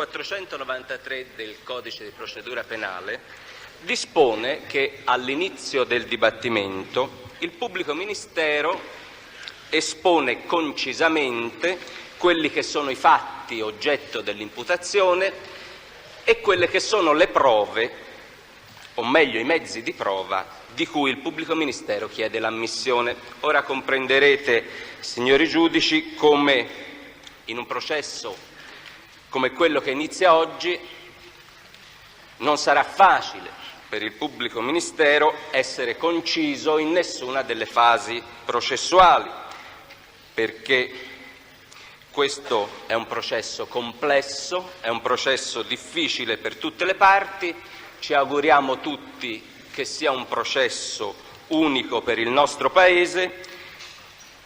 493 del Codice di procedura penale dispone che all'inizio del dibattimento il pubblico ministero espone concisamente quelli che sono i fatti oggetto dell'imputazione e quelle che sono le prove, o meglio i mezzi di prova, di cui il pubblico ministero chiede l'ammissione. Ora comprenderete, signori giudici, come in un processo come quello che inizia oggi non sarà facile per il pubblico ministero essere conciso in nessuna delle fasi processuali, perché questo è un processo complesso, è un processo difficile per tutte le parti. Ci auguriamo tutti che sia un processo unico per il nostro Paese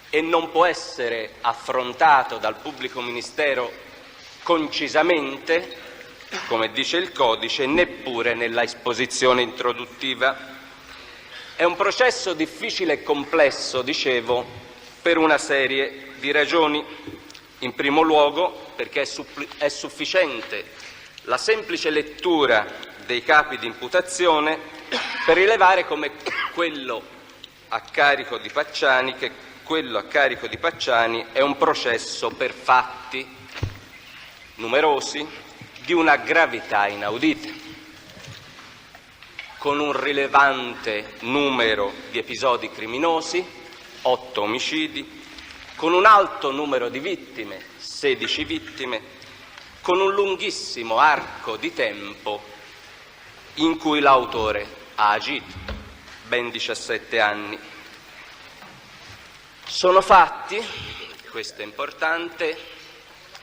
e non può essere affrontato dal pubblico ministero concisamente, come dice il codice, neppure nella esposizione introduttiva. È un processo difficile e complesso, dicevo, per una serie di ragioni. In primo luogo perché è sufficiente la semplice lettura dei capi di imputazione per rilevare come quello a carico di Pacciani è un processo per fatti numerosi, di una gravità inaudita, con un rilevante numero di episodi criminosi, 8 omicidi, con un alto numero di vittime, 16 vittime, con un lunghissimo arco di tempo in cui l'autore ha agito, ben 17 anni. Sono fatti, questo è importante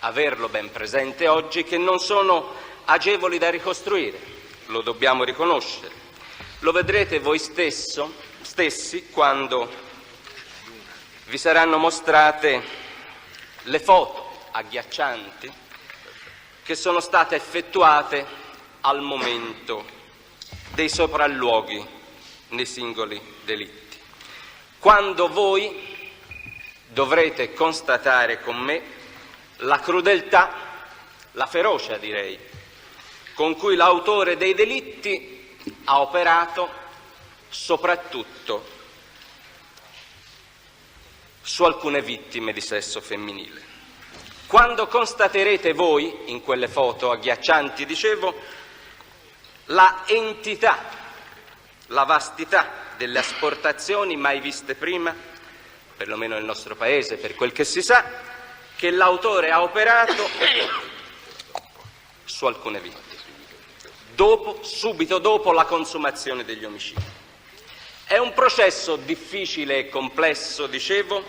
averlo ben presente oggi, che non sono agevoli da ricostruire, lo dobbiamo riconoscere. Lo vedrete voi stessi quando vi saranno mostrate le foto agghiaccianti che sono state effettuate al momento dei sopralluoghi nei singoli delitti. Quando voi dovrete constatare con me la crudeltà, la ferocia direi, con cui l'autore dei delitti ha operato soprattutto su alcune vittime di sesso femminile. Quando constaterete voi, in quelle foto agghiaccianti, dicevo, la entità, la vastità delle asportazioni mai viste prima, perlomeno nel nostro Paese, per quel che si sa, che l'autore ha operato su alcune vittime, subito dopo la consumazione degli omicidi. È un processo difficile e complesso, dicevo,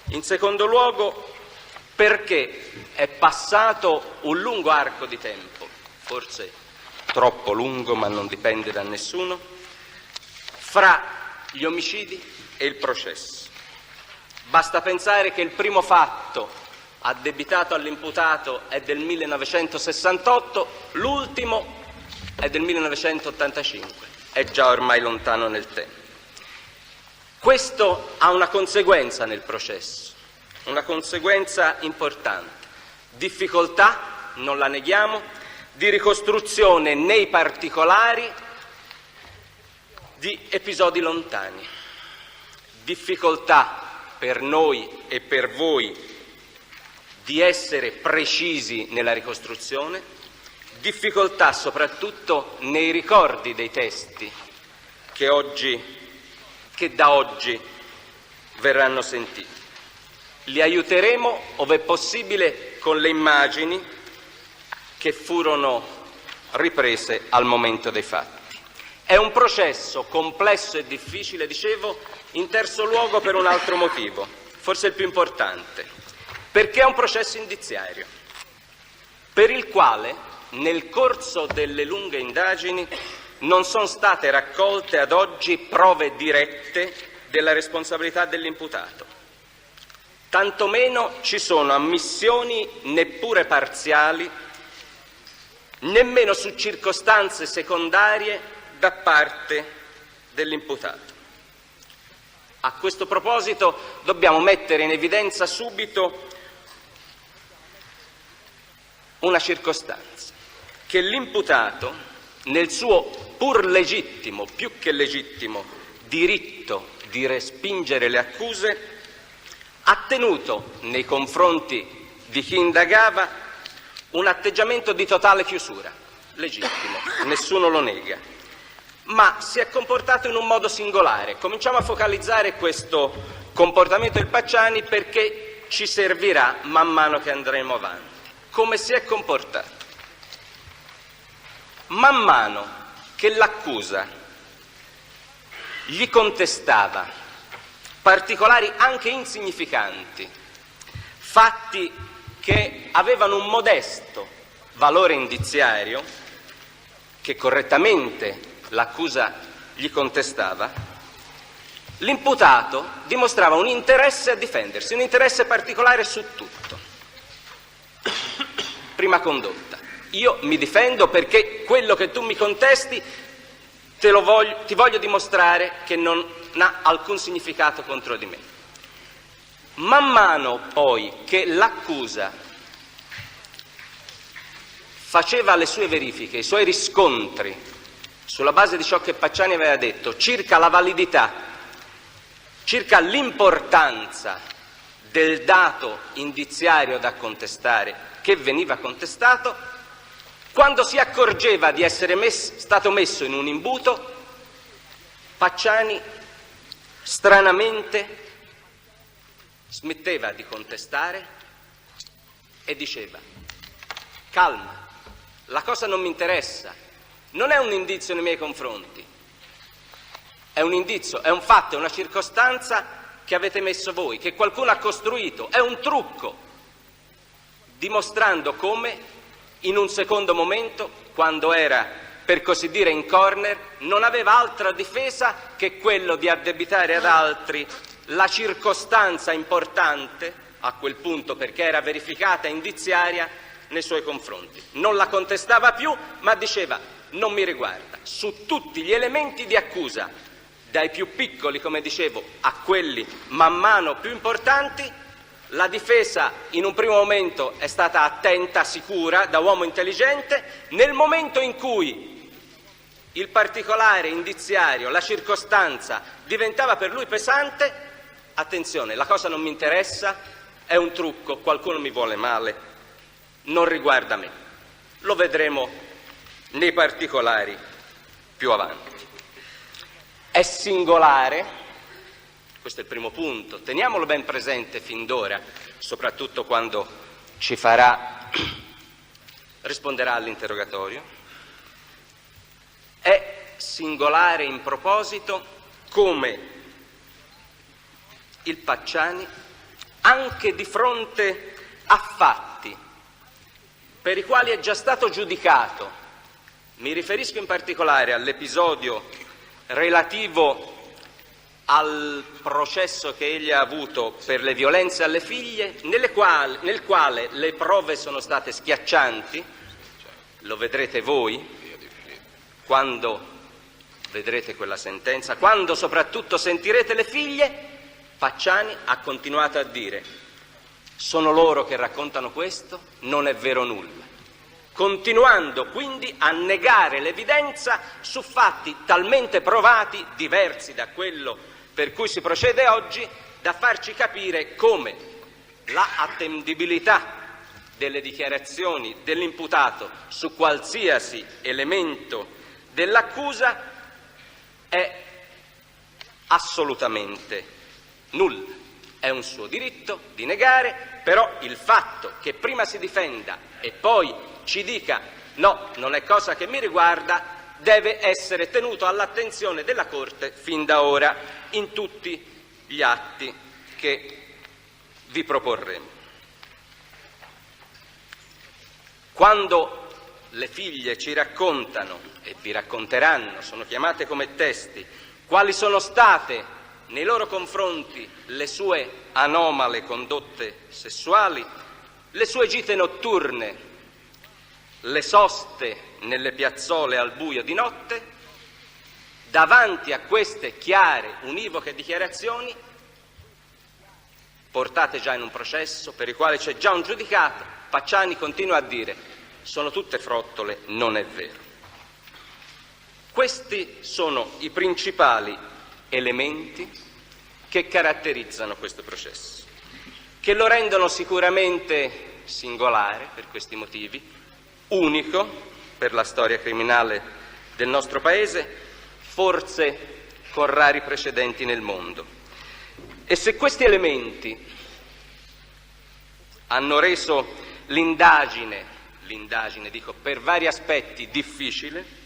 in secondo luogo perché è passato un lungo arco di tempo, forse troppo lungo ma non dipende da nessuno, fra gli omicidi e il processo. Basta pensare che il primo fatto addebitato all'imputato è del 1968, l'ultimo è del 1985, è già ormai lontano nel tempo. Questo ha una conseguenza nel processo, una conseguenza importante, difficoltà, non la neghiamo, di ricostruzione nei particolari di episodi lontani, difficoltà per noi e per voi di essere precisi nella ricostruzione, difficoltà soprattutto nei ricordi dei testi che da oggi verranno sentiti. Li aiuteremo, ove possibile, con le immagini che furono riprese al momento dei fatti. È un processo complesso e difficile, dicevo, in terzo luogo per un altro motivo, forse il più importante, perché è un processo indiziario, per il quale nel corso delle lunghe indagini non sono state raccolte ad oggi prove dirette della responsabilità dell'imputato. Tantomeno ci sono ammissioni neppure parziali, nemmeno su circostanze secondarie da parte dell'imputato. A questo proposito dobbiamo mettere in evidenza subito una circostanza che l'imputato, nel suo pur legittimo, più che legittimo, diritto di respingere le accuse, ha tenuto nei confronti di chi indagava un atteggiamento di totale chiusura, legittimo, nessuno lo nega, ma si è comportato in un modo singolare. Cominciamo a focalizzare questo comportamento del Pacciani perché ci servirà man mano che andremo avanti. Come si è comportato? Man mano che l'accusa gli contestava particolari anche insignificanti, fatti che avevano un modesto valore indiziario, che correttamente l'accusa gli contestava, l'imputato dimostrava un interesse a difendersi, un interesse particolare su tutto. Prima condotta: io mi difendo perché quello che tu mi contesti ti voglio dimostrare che non ha alcun significato contro di me. Man mano poi che l'accusa faceva le sue verifiche, i suoi riscontri sulla base di ciò che Pacciani aveva detto circa la validità, circa l'importanza del dato indiziario da contestare che veniva contestato, quando si accorgeva di essere stato messo in un imbuto, Pacciani stranamente smetteva di contestare e diceva: calma, la cosa non mi interessa, non è un indizio nei miei confronti, è un indizio, è un fatto, è una circostanza che avete messo voi, che qualcuno ha costruito, è un trucco, dimostrando come in un secondo momento, quando era per così dire in corner, non aveva altra difesa che quello di addebitare ad altri la circostanza importante, a quel punto perché era verificata indiziaria, nei suoi confronti. Non la contestava più, ma diceva: non mi riguarda. Su tutti gli elementi di accusa, dai più piccoli, come dicevo, a quelli man mano più importanti, la difesa in un primo momento è stata attenta, sicura, da uomo intelligente. Nel momento in cui il particolare indiziario, la circostanza diventava per lui pesante, attenzione, la cosa non mi interessa, è un trucco, qualcuno mi vuole male, non riguarda me. Lo vedremo nei particolari più avanti. È singolare, questo è il primo punto, teniamolo ben presente fin d'ora, soprattutto quando ci risponderà all'interrogatorio. È singolare in proposito come il Pacciani, anche di fronte a fatti per i quali è già stato giudicato, mi riferisco in particolare all'episodio relativo al processo che egli ha avuto per le violenze alle figlie, nel quale le prove sono state schiaccianti, lo vedrete voi quando vedrete quella sentenza, quando soprattutto sentirete le figlie. Pacciani ha continuato a dire: sono loro che raccontano questo, non è vero nulla, continuando quindi a negare l'evidenza su fatti talmente provati, diversi da quello per cui si procede oggi, da farci capire come la attendibilità delle dichiarazioni dell'imputato su qualsiasi elemento dell'accusa è assolutamente nulla. È un suo diritto di negare, però il fatto che prima si difenda e poi ci dica no, non è cosa che mi riguarda, deve essere tenuto all'attenzione della Corte fin da ora in tutti gli atti che vi proporremo. Quando le figlie ci raccontano e vi racconteranno, sono chiamate come testi, quali sono state nei loro confronti le sue anomale condotte sessuali, le sue gite notturne, le soste nelle piazzole al buio di notte, davanti a queste chiare, univoche dichiarazioni, portate già in un processo per il quale c'è già un giudicato, Pacciani continua a dire: sono tutte frottole, non è vero. Questi sono i principali elementi che caratterizzano questo processo, che lo rendono sicuramente singolare per questi motivi, unico per la storia criminale del nostro Paese, forse con rari precedenti nel mondo. E se questi elementi hanno reso l'indagine dico, per vari aspetti difficile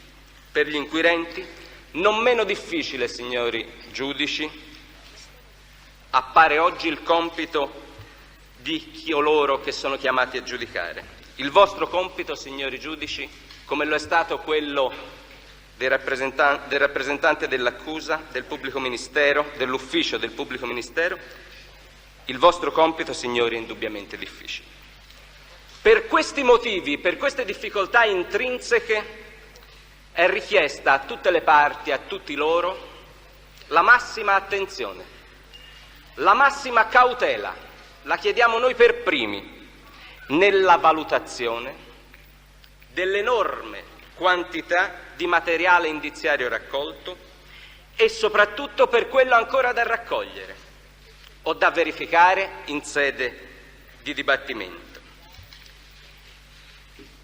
per gli inquirenti, non meno difficile, signori giudici, appare oggi il compito di coloro che sono chiamati a giudicare. Il vostro compito, signori giudici, come lo è stato quello del rappresentante dell'accusa, del pubblico ministero, dell'ufficio del pubblico ministero, il vostro compito, signori, è indubbiamente difficile. Per questi motivi, per queste difficoltà intrinseche, è richiesta a tutte le parti, a tutti loro, la massima attenzione, la massima cautela, la chiediamo noi per primi, nella valutazione dell'enorme quantità di materiale indiziario raccolto e soprattutto per quello ancora da raccogliere o da verificare in sede di dibattimento.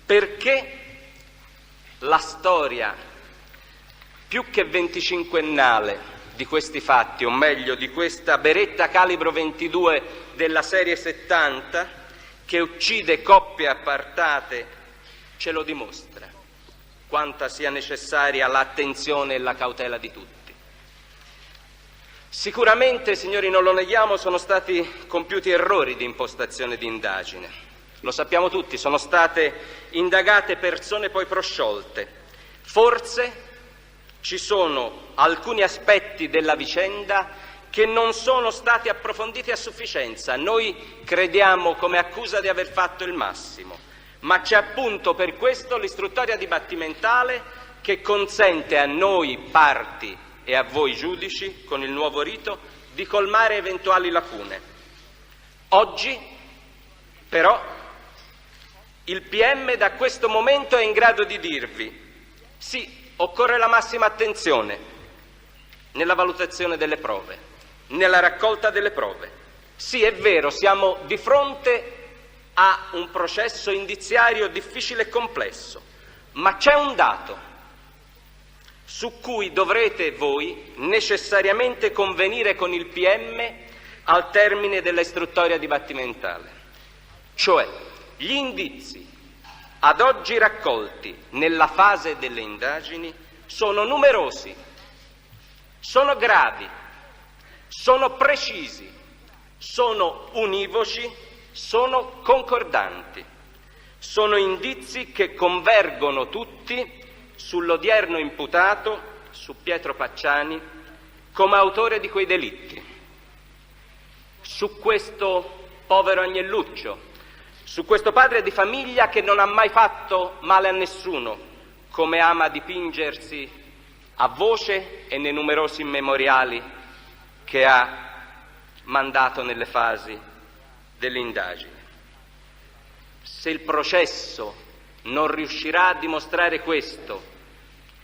Perché la storia più che 25ennale di questi fatti, o meglio di questa beretta calibro 22 della serie 70 che uccide coppie appartate, ce lo dimostra quanta sia necessaria l'attenzione e la cautela di tutti. Sicuramente, signori, non lo neghiamo, sono stati compiuti errori di impostazione di indagine. Lo sappiamo tutti, sono state indagate persone poi prosciolte. Forse ci sono alcuni aspetti della vicenda che non sono stati approfonditi a sufficienza. Noi crediamo come accusa di aver fatto il massimo, ma c'è appunto per questo l'istruttoria dibattimentale che consente a noi parti e a voi giudici, con il nuovo rito, di colmare eventuali lacune. Oggi, però, il PM da questo momento è in grado di dirvi: sì, occorre la massima attenzione nella valutazione delle prove, nella raccolta delle prove. Sì, è vero, siamo di fronte a un processo indiziario difficile e complesso, ma c'è un dato su cui dovrete voi necessariamente convenire con il PM al termine dell'istruttoria dibattimentale, cioè gli indizi ad oggi raccolti nella fase delle indagini sono numerosi, sono gravi, sono precisi, sono univoci, sono concordanti. Sono indizi che convergono tutti sull'odierno imputato, su Pietro Pacciani, come autore di quei delitti, su questo povero agnelluccio, su questo padre di famiglia che non ha mai fatto male a nessuno, come ama dipingersi a voce e nei numerosi memoriali che ha mandato nelle fasi dell'indagine. Se il processo non riuscirà a dimostrare questo,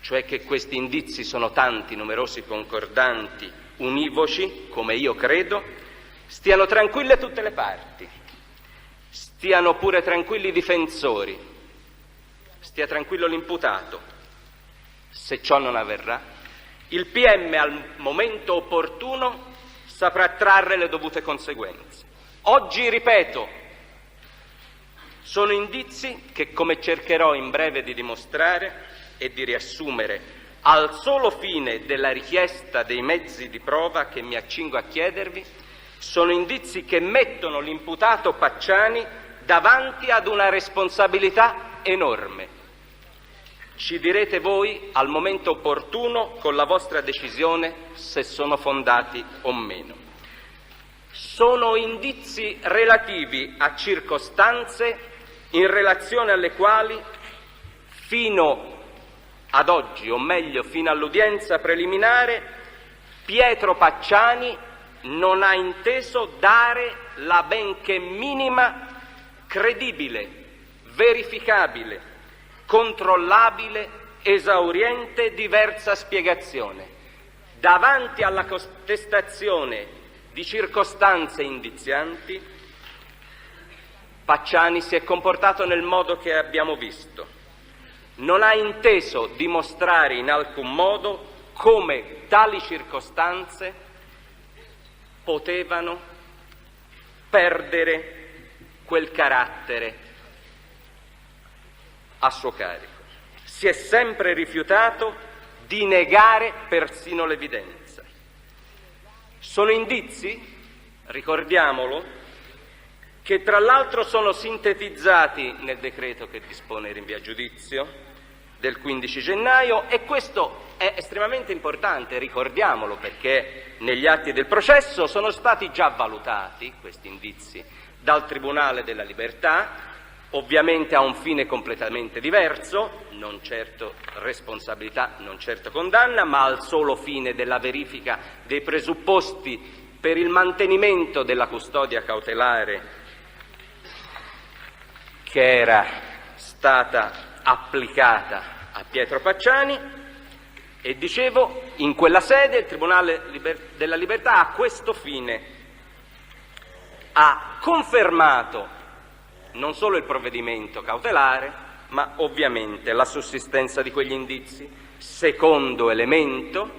cioè che questi indizi sono tanti, numerosi, concordanti, univoci, come io credo, stiano tranquille tutte le parti, stiano pure tranquilli i difensori, stia tranquillo l'imputato. Se ciò non avverrà, il PM al momento opportuno saprà trarre le dovute conseguenze. Oggi, ripeto, sono indizi che, come cercherò in breve di dimostrare e di riassumere, al solo fine della richiesta dei mezzi di prova che mi accingo a chiedervi, sono indizi che mettono l'imputato Pacciani davanti ad una responsabilità enorme. Ci direte voi al momento opportuno, con la vostra decisione, se sono fondati o meno. Sono indizi relativi a circostanze in relazione alle quali fino ad oggi, o meglio fino all'udienza preliminare, Pietro Pacciani non ha inteso dare la benché minima, credibile, verificabile, controllabile, esauriente, diversa spiegazione. Davanti alla contestazione di circostanze indizianti, Pacciani si è comportato nel modo che abbiamo visto. Non ha inteso dimostrare in alcun modo come tali circostanze potevano perdere quel carattere a suo carico. Si è sempre rifiutato di negare persino l'evidenza. Sono indizi, ricordiamolo, che tra l'altro sono sintetizzati nel decreto che dispone il rinvio a giudizio del 15 gennaio e questo è estremamente importante, ricordiamolo, perché negli atti del processo sono stati già valutati questi indizi dal Tribunale della Libertà, ovviamente a un fine completamente diverso, non certo responsabilità, non certo condanna, ma al solo fine della verifica dei presupposti per il mantenimento della custodia cautelare che era stata applicata a Pietro Pacciani e, dicevo, in quella sede il Tribunale della Libertà a questo fine ha confermato non solo il provvedimento cautelare, ma ovviamente la sussistenza di quegli indizi. Secondo elemento,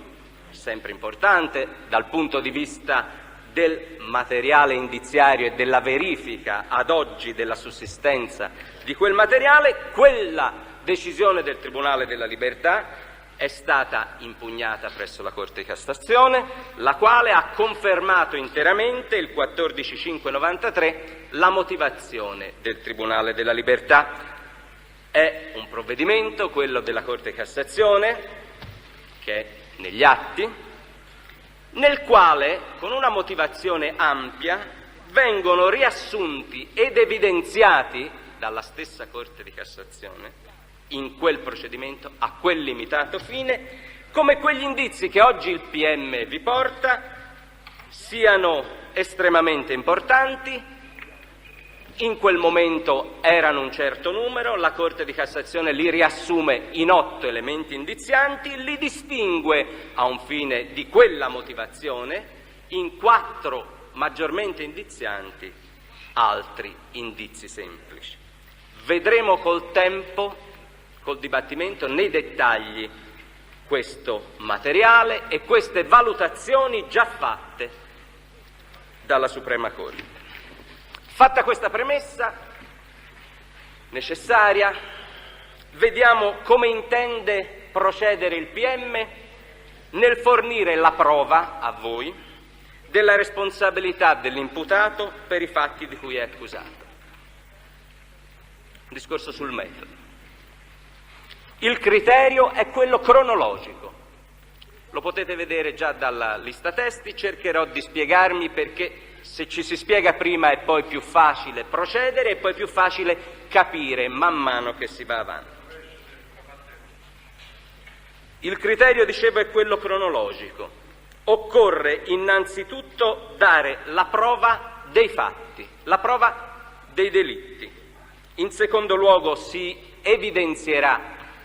sempre importante dal punto di vista del materiale indiziario e della verifica ad oggi della sussistenza di quel materiale, quella decisione del Tribunale della Libertà è stata impugnata presso la Corte di Cassazione, la quale ha confermato interamente il 14.593 la motivazione del Tribunale della Libertà. È un provvedimento, quello della Corte di Cassazione, che è negli atti, nel quale, con una motivazione ampia, vengono riassunti ed evidenziati dalla stessa Corte di Cassazione, in quel procedimento, a quel limitato fine, come quegli indizi che oggi il PM vi porta siano estremamente importanti. In quel momento erano un certo numero, la Corte di Cassazione li riassume in 8 elementi indizianti, li distingue a un fine di quella motivazione in 4 maggiormente indizianti, altri indizi semplici. Vedremo col tempo, col dibattimento, nei dettagli questo materiale e queste valutazioni già fatte dalla Suprema Corte. Fatta questa premessa necessaria, vediamo come intende procedere il PM nel fornire la prova a voi della responsabilità dell'imputato per i fatti di cui è accusato. Un discorso sul metodo. Il criterio è quello cronologico. Lo potete vedere già dalla lista testi, cercherò di spiegarmi perché se ci si spiega prima è poi più facile procedere e poi più facile capire man mano che si va avanti. Il criterio, dicevo, è quello cronologico. Occorre innanzitutto dare la prova dei fatti, la prova dei delitti. In secondo luogo si evidenzierà,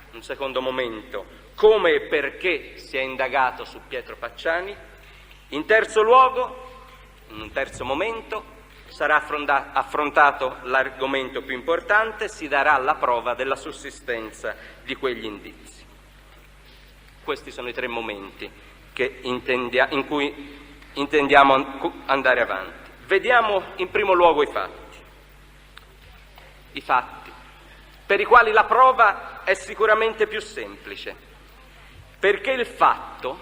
in un secondo momento, come e perché si è indagato su Pietro Pacciani. In terzo luogo, in un terzo momento, sarà affrontato l'argomento più importante, si darà la prova della sussistenza di quegli indizi. Questi sono i 3 momenti in cui intendiamo andare avanti. Vediamo in primo luogo i fatti per i quali la prova è sicuramente più semplice, perché il fatto,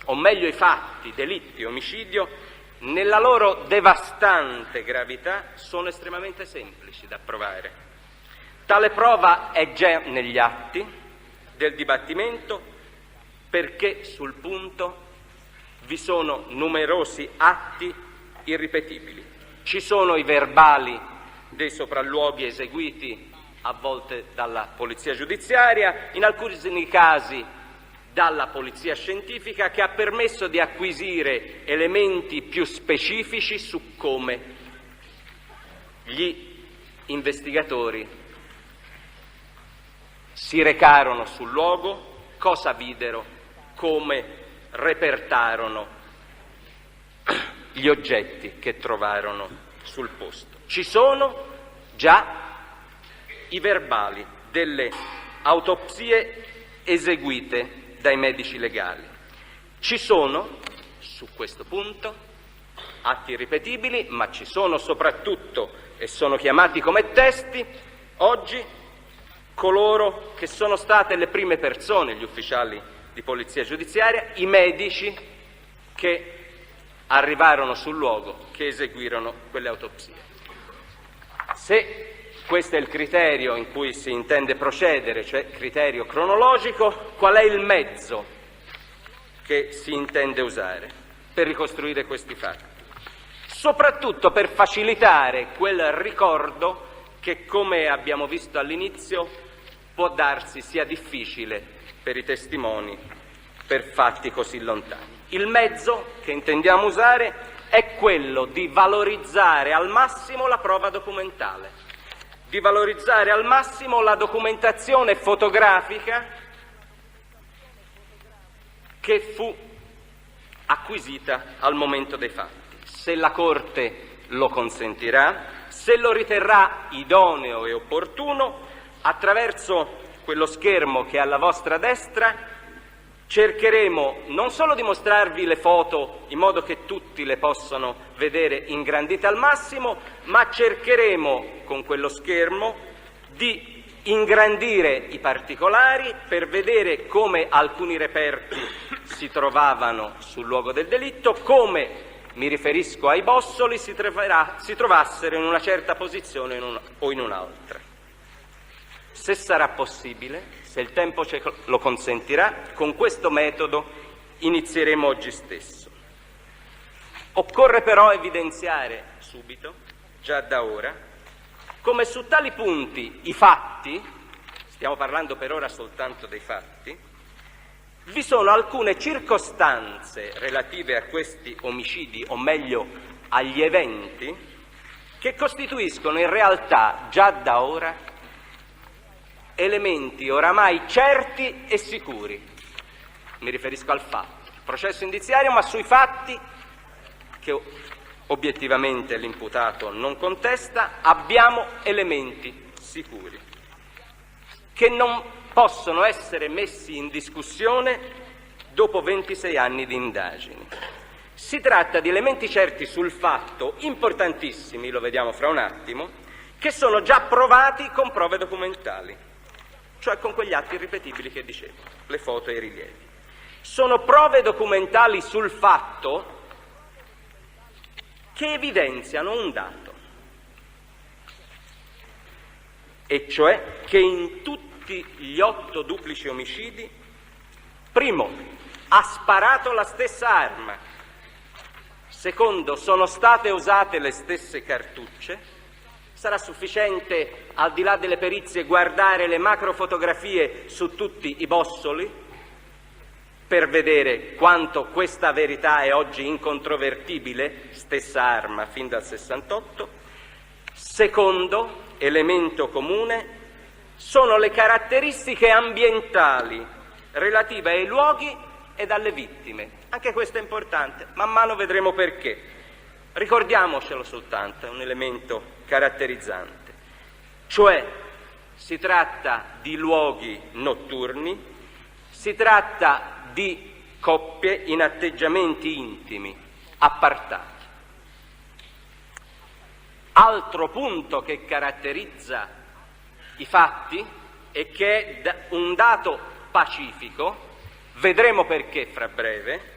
o meglio i fatti, delitti, omicidio, nella loro devastante gravità sono estremamente semplici da provare. Tale prova è già negli atti del dibattimento, perché sul punto vi sono numerosi atti irripetibili. Ci sono i verbali dei sopralluoghi eseguiti a volte dalla polizia giudiziaria, in alcuni casi dalla polizia scientifica, che ha permesso di acquisire elementi più specifici su come gli investigatori si recarono sul luogo, cosa videro, come repertarono gli oggetti che trovarono sul posto. Ci sono già i verbali delle autopsie eseguite dai medici legali. Ci sono, su questo punto, atti irripetibili, ma ci sono soprattutto, e sono chiamati come testi, oggi coloro che sono state le prime persone, gli ufficiali di polizia giudiziaria, i medici che arrivarono sul luogo, che eseguirono quelle autopsie. Se questo è il criterio in cui si intende procedere, cioè criterio cronologico, qual è il mezzo che si intende usare per ricostruire questi fatti? Soprattutto per facilitare quel ricordo che, come abbiamo visto all'inizio, può darsi sia difficile per i testimoni per fatti così lontani. Il mezzo che intendiamo usare è quello di valorizzare al massimo la prova documentale, di valorizzare al massimo la documentazione fotografica che fu acquisita al momento dei fatti. Se la Corte lo consentirà, se lo riterrà idoneo e opportuno, attraverso quello schermo che è alla vostra destra cercheremo non solo di mostrarvi le foto in modo che tutti le possano vedere ingrandite al massimo, ma cercheremo con quello schermo di ingrandire i particolari per vedere come alcuni reperti si trovavano sul luogo del delitto, come, mi riferisco ai bossoli, si trovassero in una certa posizione o in un'altra. Se sarà possibile, se il tempo ce lo consentirà, con questo metodo inizieremo oggi stesso. Occorre però evidenziare subito, già da ora, come su tali punti i fatti, stiamo parlando per ora soltanto dei fatti, vi sono alcune circostanze relative a questi omicidi, o meglio agli eventi, che costituiscono in realtà già da ora elementi oramai certi e sicuri. Mi riferisco al fatto, processo indiziario, ma sui fatti che obiettivamente l'imputato non contesta abbiamo elementi sicuri che non possono essere messi in discussione dopo 26 anni di indagini. Si tratta di elementi certi sul fatto, importantissimi, lo vediamo fra un attimo, che sono già provati con prove documentali, cioè con quegli atti irripetibili che dicevo, le foto e i rilievi. Sono prove documentali sul fatto che evidenziano un dato, e cioè che in tutti gli 8 duplici omicidi, primo, ha sparato la stessa arma, secondo, sono state usate le stesse cartucce. Sarà sufficiente, al di là delle perizie, guardare le macrofotografie su tutti i bossoli per vedere quanto questa verità è oggi incontrovertibile, stessa arma fin dal 68. Secondo elemento comune sono le caratteristiche ambientali relative ai luoghi ed alle vittime. Anche questo è importante, man mano vedremo perché. Ricordiamocelo soltanto, è un elemento caratterizzante, cioè si tratta di luoghi notturni, si tratta di coppie in atteggiamenti intimi, appartati. Altro punto che caratterizza i fatti e che è un dato pacifico, vedremo perché fra breve,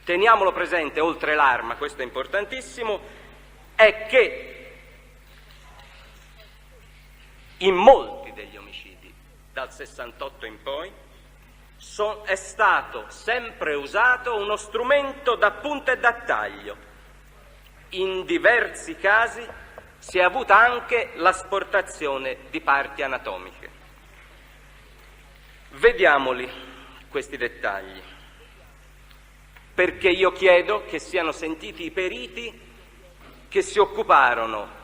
teniamolo presente oltre l'arma, questo è importantissimo, è che in molti degli omicidi, dal 68 in poi, è stato sempre usato uno strumento da punta e da taglio. In diversi casi si è avuta anche l'asportazione di parti anatomiche. Vediamoli questi dettagli, perché io chiedo che siano sentiti i periti che si occuparono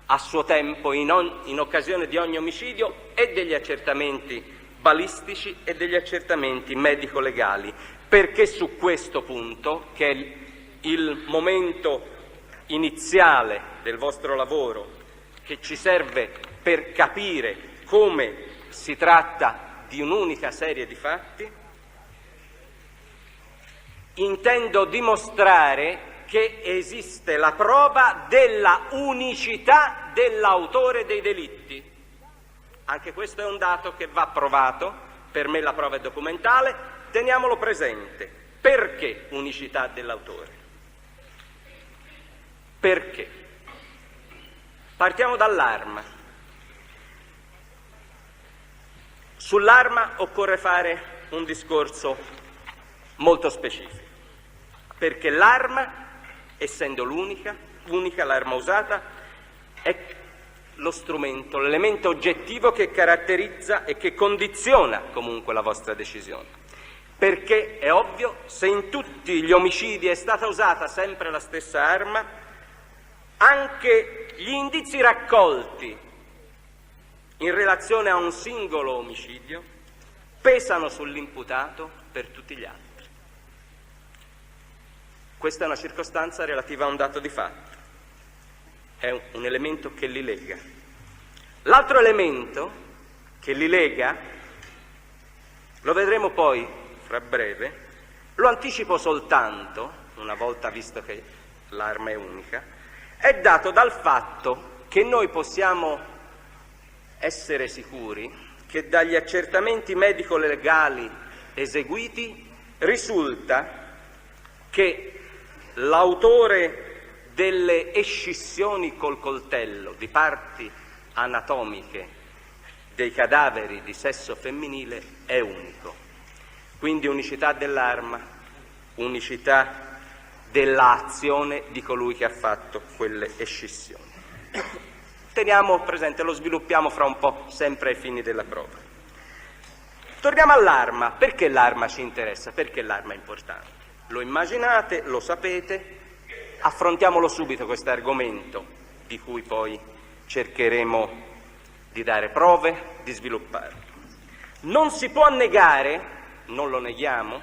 a suo tempo in occasione di ogni omicidio e degli accertamenti balistici e degli accertamenti medico-legali, perché su questo punto, che è il momento iniziale del vostro lavoro, che ci serve per capire come si tratta di un'unica serie di fatti, intendo dimostrare che esiste la prova della unicità dell'autore dei delitti. Anche questo è un dato che va provato, per me la prova è documentale, teniamolo presente. Perché unicità dell'autore? Perché? Partiamo dall'arma. Sull'arma occorre fare un discorso molto specifico, perché l'arma, essendo unica l'arma usata, è lo strumento, l'elemento oggettivo che caratterizza e che condiziona comunque la vostra decisione. Perché è ovvio, se in tutti gli omicidi è stata usata sempre la stessa arma, anche gli indizi raccolti in relazione a un singolo omicidio pesano sull'imputato per tutti gli altri. Questa è una circostanza relativa a un dato di fatto, è un elemento che li lega. L'altro elemento che li lega, lo vedremo poi fra breve, lo anticipo soltanto, una volta visto che l'arma è unica, è dato dal fatto che noi possiamo essere sicuri che dagli accertamenti medico-legali eseguiti risulta che l'autore delle escissioni col coltello di parti anatomiche dei cadaveri di sesso femminile è unico. Quindi unicità dell'arma, unicità dell'azione di colui che ha fatto quelle escissioni. Teniamo presente, lo sviluppiamo fra un po', sempre ai fini della prova. Torniamo all'arma. Perché l'arma ci interessa? Perché l'arma è importante? Lo immaginate, lo sapete, affrontiamolo subito questo argomento, di cui poi cercheremo di dare prove, di svilupparlo. Non si può negare, non lo neghiamo,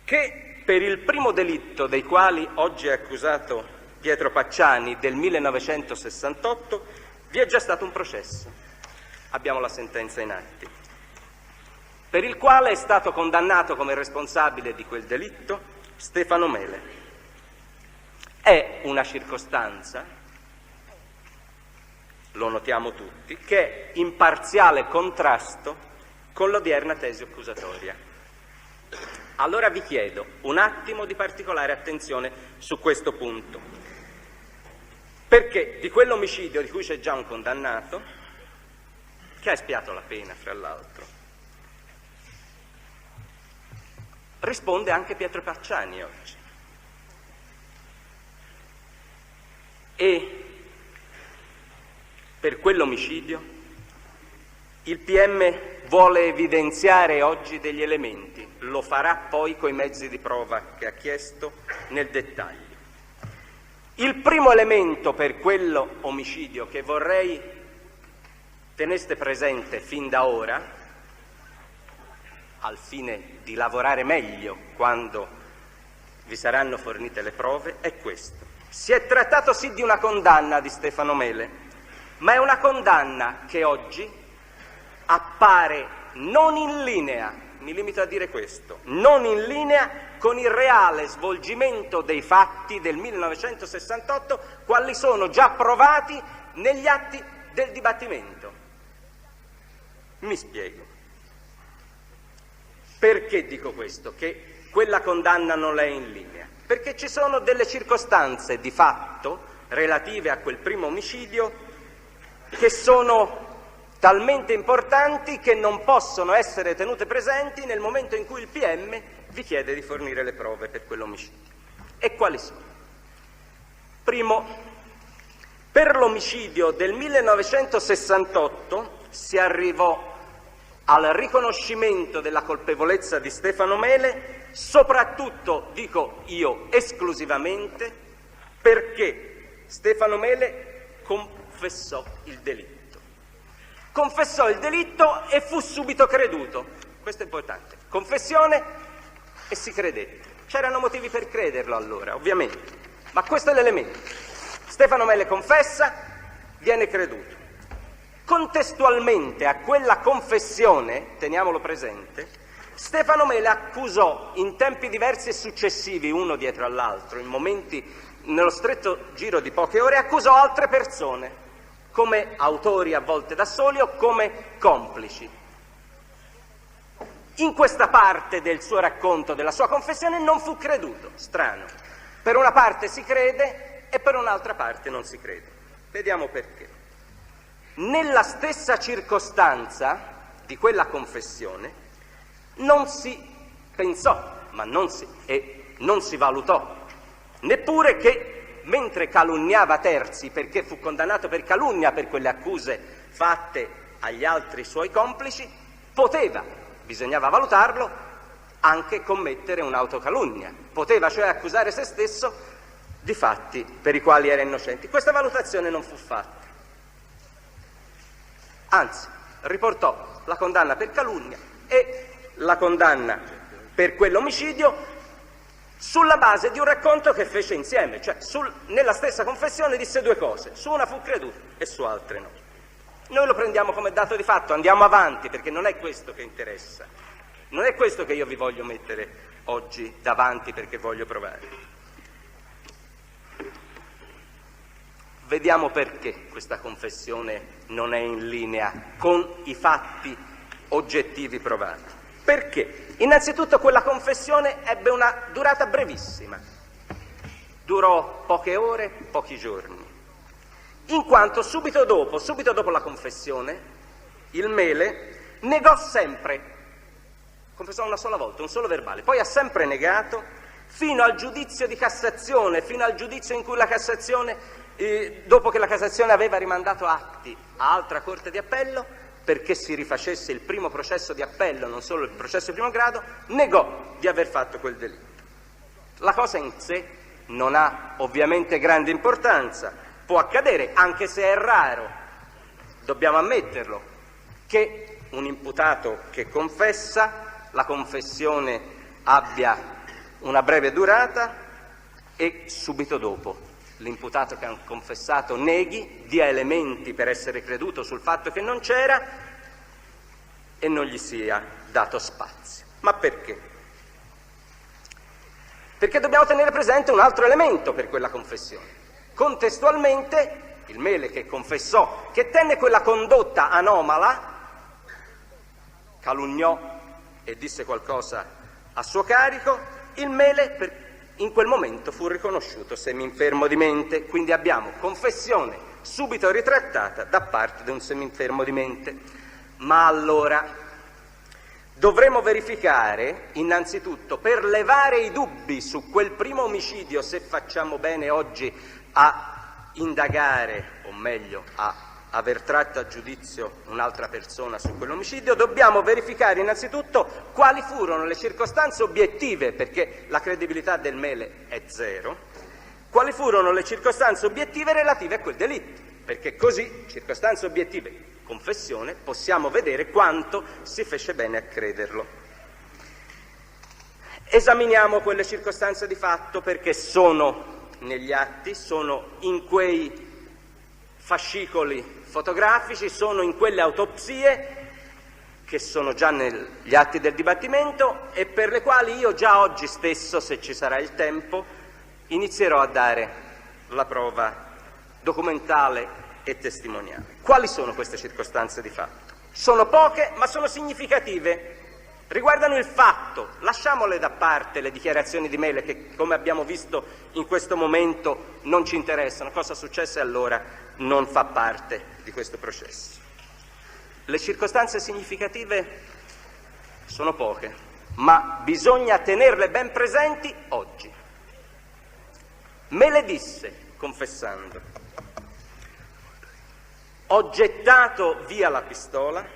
che per il primo delitto dei quali oggi è accusato Pietro Pacciani, del 1968, vi è già stato un processo. Abbiamo la sentenza in atti, per il quale è stato condannato come responsabile di quel delitto Stefano Mele. È una circostanza, lo notiamo tutti, che è in parziale contrasto con l'odierna tesi accusatoria. Allora vi chiedo un attimo di particolare attenzione su questo punto, perché di quell'omicidio di cui c'è già un condannato, che ha espiato la pena, fra l'altro, risponde anche Pietro Pacciani oggi. E per quell'omicidio il PM vuole evidenziare oggi degli elementi, lo farà poi coi mezzi di prova che ha chiesto nel dettaglio. Il primo elemento per quello omicidio che vorrei teneste presente fin da ora, al fine di lavorare meglio quando vi saranno fornite le prove, è questo. Si è trattato sì di una condanna di Stefano Mele, ma è una condanna che oggi appare non in linea, mi limito a dire questo, non in linea con il reale svolgimento dei fatti del 1968, quali sono già provati negli atti del dibattimento. Mi spiego. Perché dico questo? Che quella condanna non è in linea? Perché ci sono delle circostanze di fatto relative a quel primo omicidio che sono talmente importanti che non possono essere tenute presenti nel momento in cui il PM vi chiede di fornire le prove per quell'omicidio. E quali sono? Primo, per l'omicidio del 1968 si arrivò al riconoscimento della colpevolezza di Stefano Mele, soprattutto, dico io esclusivamente, perché Stefano Mele confessò il delitto. confessò il delitto e fu subito creduto. Questo è importante. Confessione e si credette. C'erano motivi per crederlo allora, ovviamente, ma questo è l'elemento. Stefano Mele confessa, viene creduto. Contestualmente a quella confessione, teniamolo presente, Stefano Mele accusò in tempi diversi e successivi, uno dietro all'altro, in momenti, nello stretto giro di poche ore, accusò altre persone come autori a volte da soli o come complici. In questa parte del suo racconto, della sua confessione, non fu creduto. Strano. Per una parte si crede e per un'altra parte non si crede. Vediamo perché. Nella stessa circostanza di quella confessione non si pensò, ma non si valutò, neppure che mentre calunniava terzi, perché fu condannato per calunnia per quelle accuse fatte agli altri suoi complici, bisognava valutarlo, anche commettere un'autocalunnia. Poteva cioè accusare se stesso di fatti per i quali era innocente. Questa valutazione non fu fatta. Anzi, riportò la condanna per calunnia e la condanna per quell'omicidio sulla base di un racconto che fece insieme, cioè nella stessa confessione disse due cose, su una fu creduto e su altre no. Noi lo prendiamo come dato di fatto, andiamo avanti, perché non è questo che interessa, non è questo che io vi voglio mettere oggi davanti perché voglio provare. Vediamo perché questa confessione non è in linea con i fatti oggettivi provati. Perché? Innanzitutto quella confessione ebbe una durata brevissima, durò poche ore, pochi giorni, in quanto subito dopo la confessione, il Mele negò sempre, confessò una sola volta, un solo verbale, poi ha sempre negato fino al giudizio di Cassazione, fino al giudizio in cui la Cassazione, dopo che la Cassazione aveva rimandato atti a altra Corte di Appello, perché si rifacesse il primo processo di appello, non solo il processo di primo grado, negò di aver fatto quel delitto. La cosa in sé non ha ovviamente grande importanza, può accadere, anche se è raro, dobbiamo ammetterlo, che un imputato che confessa, la confessione abbia una breve durata e subito dopo l'imputato che ha confessato neghi, dia elementi per essere creduto sul fatto che non c'era e non gli sia dato spazio. Ma perché? Perché dobbiamo tenere presente un altro elemento per quella confessione. Contestualmente, il Mele che confessò, che tenne quella condotta anomala, calunniò e disse qualcosa a suo carico, il Mele in quel momento fu riconosciuto seminfermo di mente, quindi abbiamo confessione subito ritrattata da parte di un seminfermo di mente. Ma allora dovremo verificare innanzitutto, per levare i dubbi su quel primo omicidio, se facciamo bene oggi a indagare, o meglio a aver tratto a giudizio un'altra persona su quell'omicidio, dobbiamo verificare innanzitutto quali furono le circostanze obiettive, perché la credibilità del Mele è zero, quali furono le circostanze obiettive relative a quel delitto, perché così, circostanze obiettive, confessione, possiamo vedere quanto si fece bene a crederlo. Esaminiamo quelle circostanze di fatto, perché sono negli atti, sono in quei fascicoli fotografici, sono in quelle autopsie che sono già negli atti del dibattimento e per le quali io già oggi stesso, se ci sarà il tempo, inizierò a dare la prova documentale e testimoniale. Quali sono queste circostanze di fatto? Sono poche, ma sono significative. Riguardano il fatto, lasciamole da parte le dichiarazioni di Mele che, come abbiamo visto in questo momento, non ci interessano. Cosa successe allora non fa parte di questo processo. Le circostanze significative sono poche, ma bisogna tenerle ben presenti oggi. Mele disse, confessando: ho gettato via la pistola,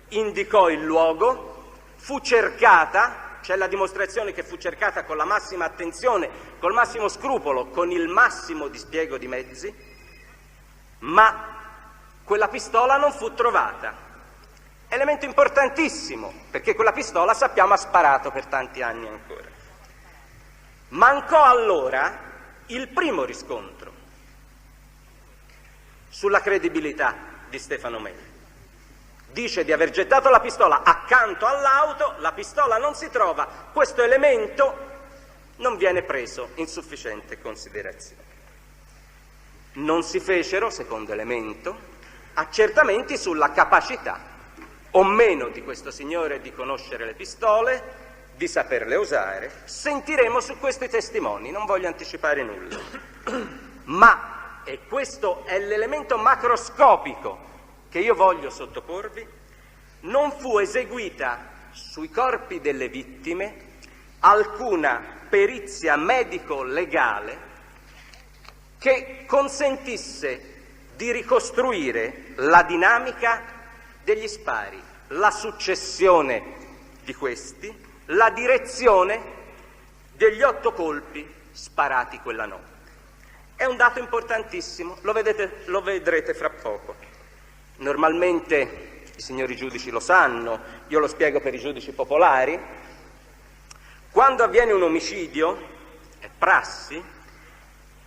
indicò il luogo, fu cercata, c'è la dimostrazione che fu cercata con la massima attenzione, col massimo scrupolo, con il massimo dispiego di mezzi, ma quella pistola non fu trovata. Elemento importantissimo, perché quella pistola, sappiamo, ha sparato per tanti anni ancora. Mancò allora il primo riscontro sulla credibilità di Stefano Mele. Dice di aver gettato la pistola accanto all'auto, la pistola non si trova, questo elemento non viene preso in sufficiente considerazione. Non si fecero, secondo elemento, accertamenti sulla capacità o meno di questo signore di conoscere le pistole, di saperle usare. Sentiremo su questi testimoni, non voglio anticipare nulla. Ma, e questo è l'elemento macroscopico che io voglio sottoporvi, non fu eseguita sui corpi delle vittime alcuna perizia medico-legale che consentisse di ricostruire la dinamica degli spari, la successione di questi, la direzione degli 8 colpi sparati quella notte. È un dato importantissimo, lo vedrete fra poco. Normalmente i signori giudici lo sanno, io lo spiego per i giudici popolari. Quando avviene un omicidio, è prassi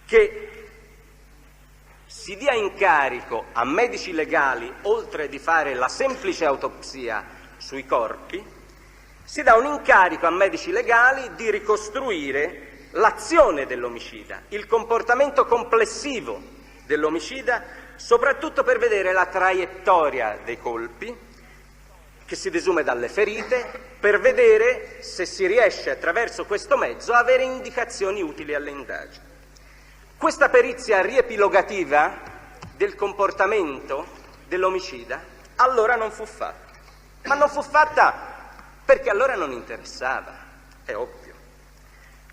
che si dia incarico a medici legali, oltre di fare la semplice autopsia sui corpi, si dà un incarico a medici legali di ricostruire l'azione dell'omicida, il comportamento complessivo dell'omicida, soprattutto per vedere la traiettoria dei colpi, che si desume dalle ferite, per vedere se si riesce attraverso questo mezzo a avere indicazioni utili alle indagini. Questa perizia riepilogativa del comportamento dell'omicida allora non fu fatta, ma non fu fatta perché allora non interessava, è ovvio.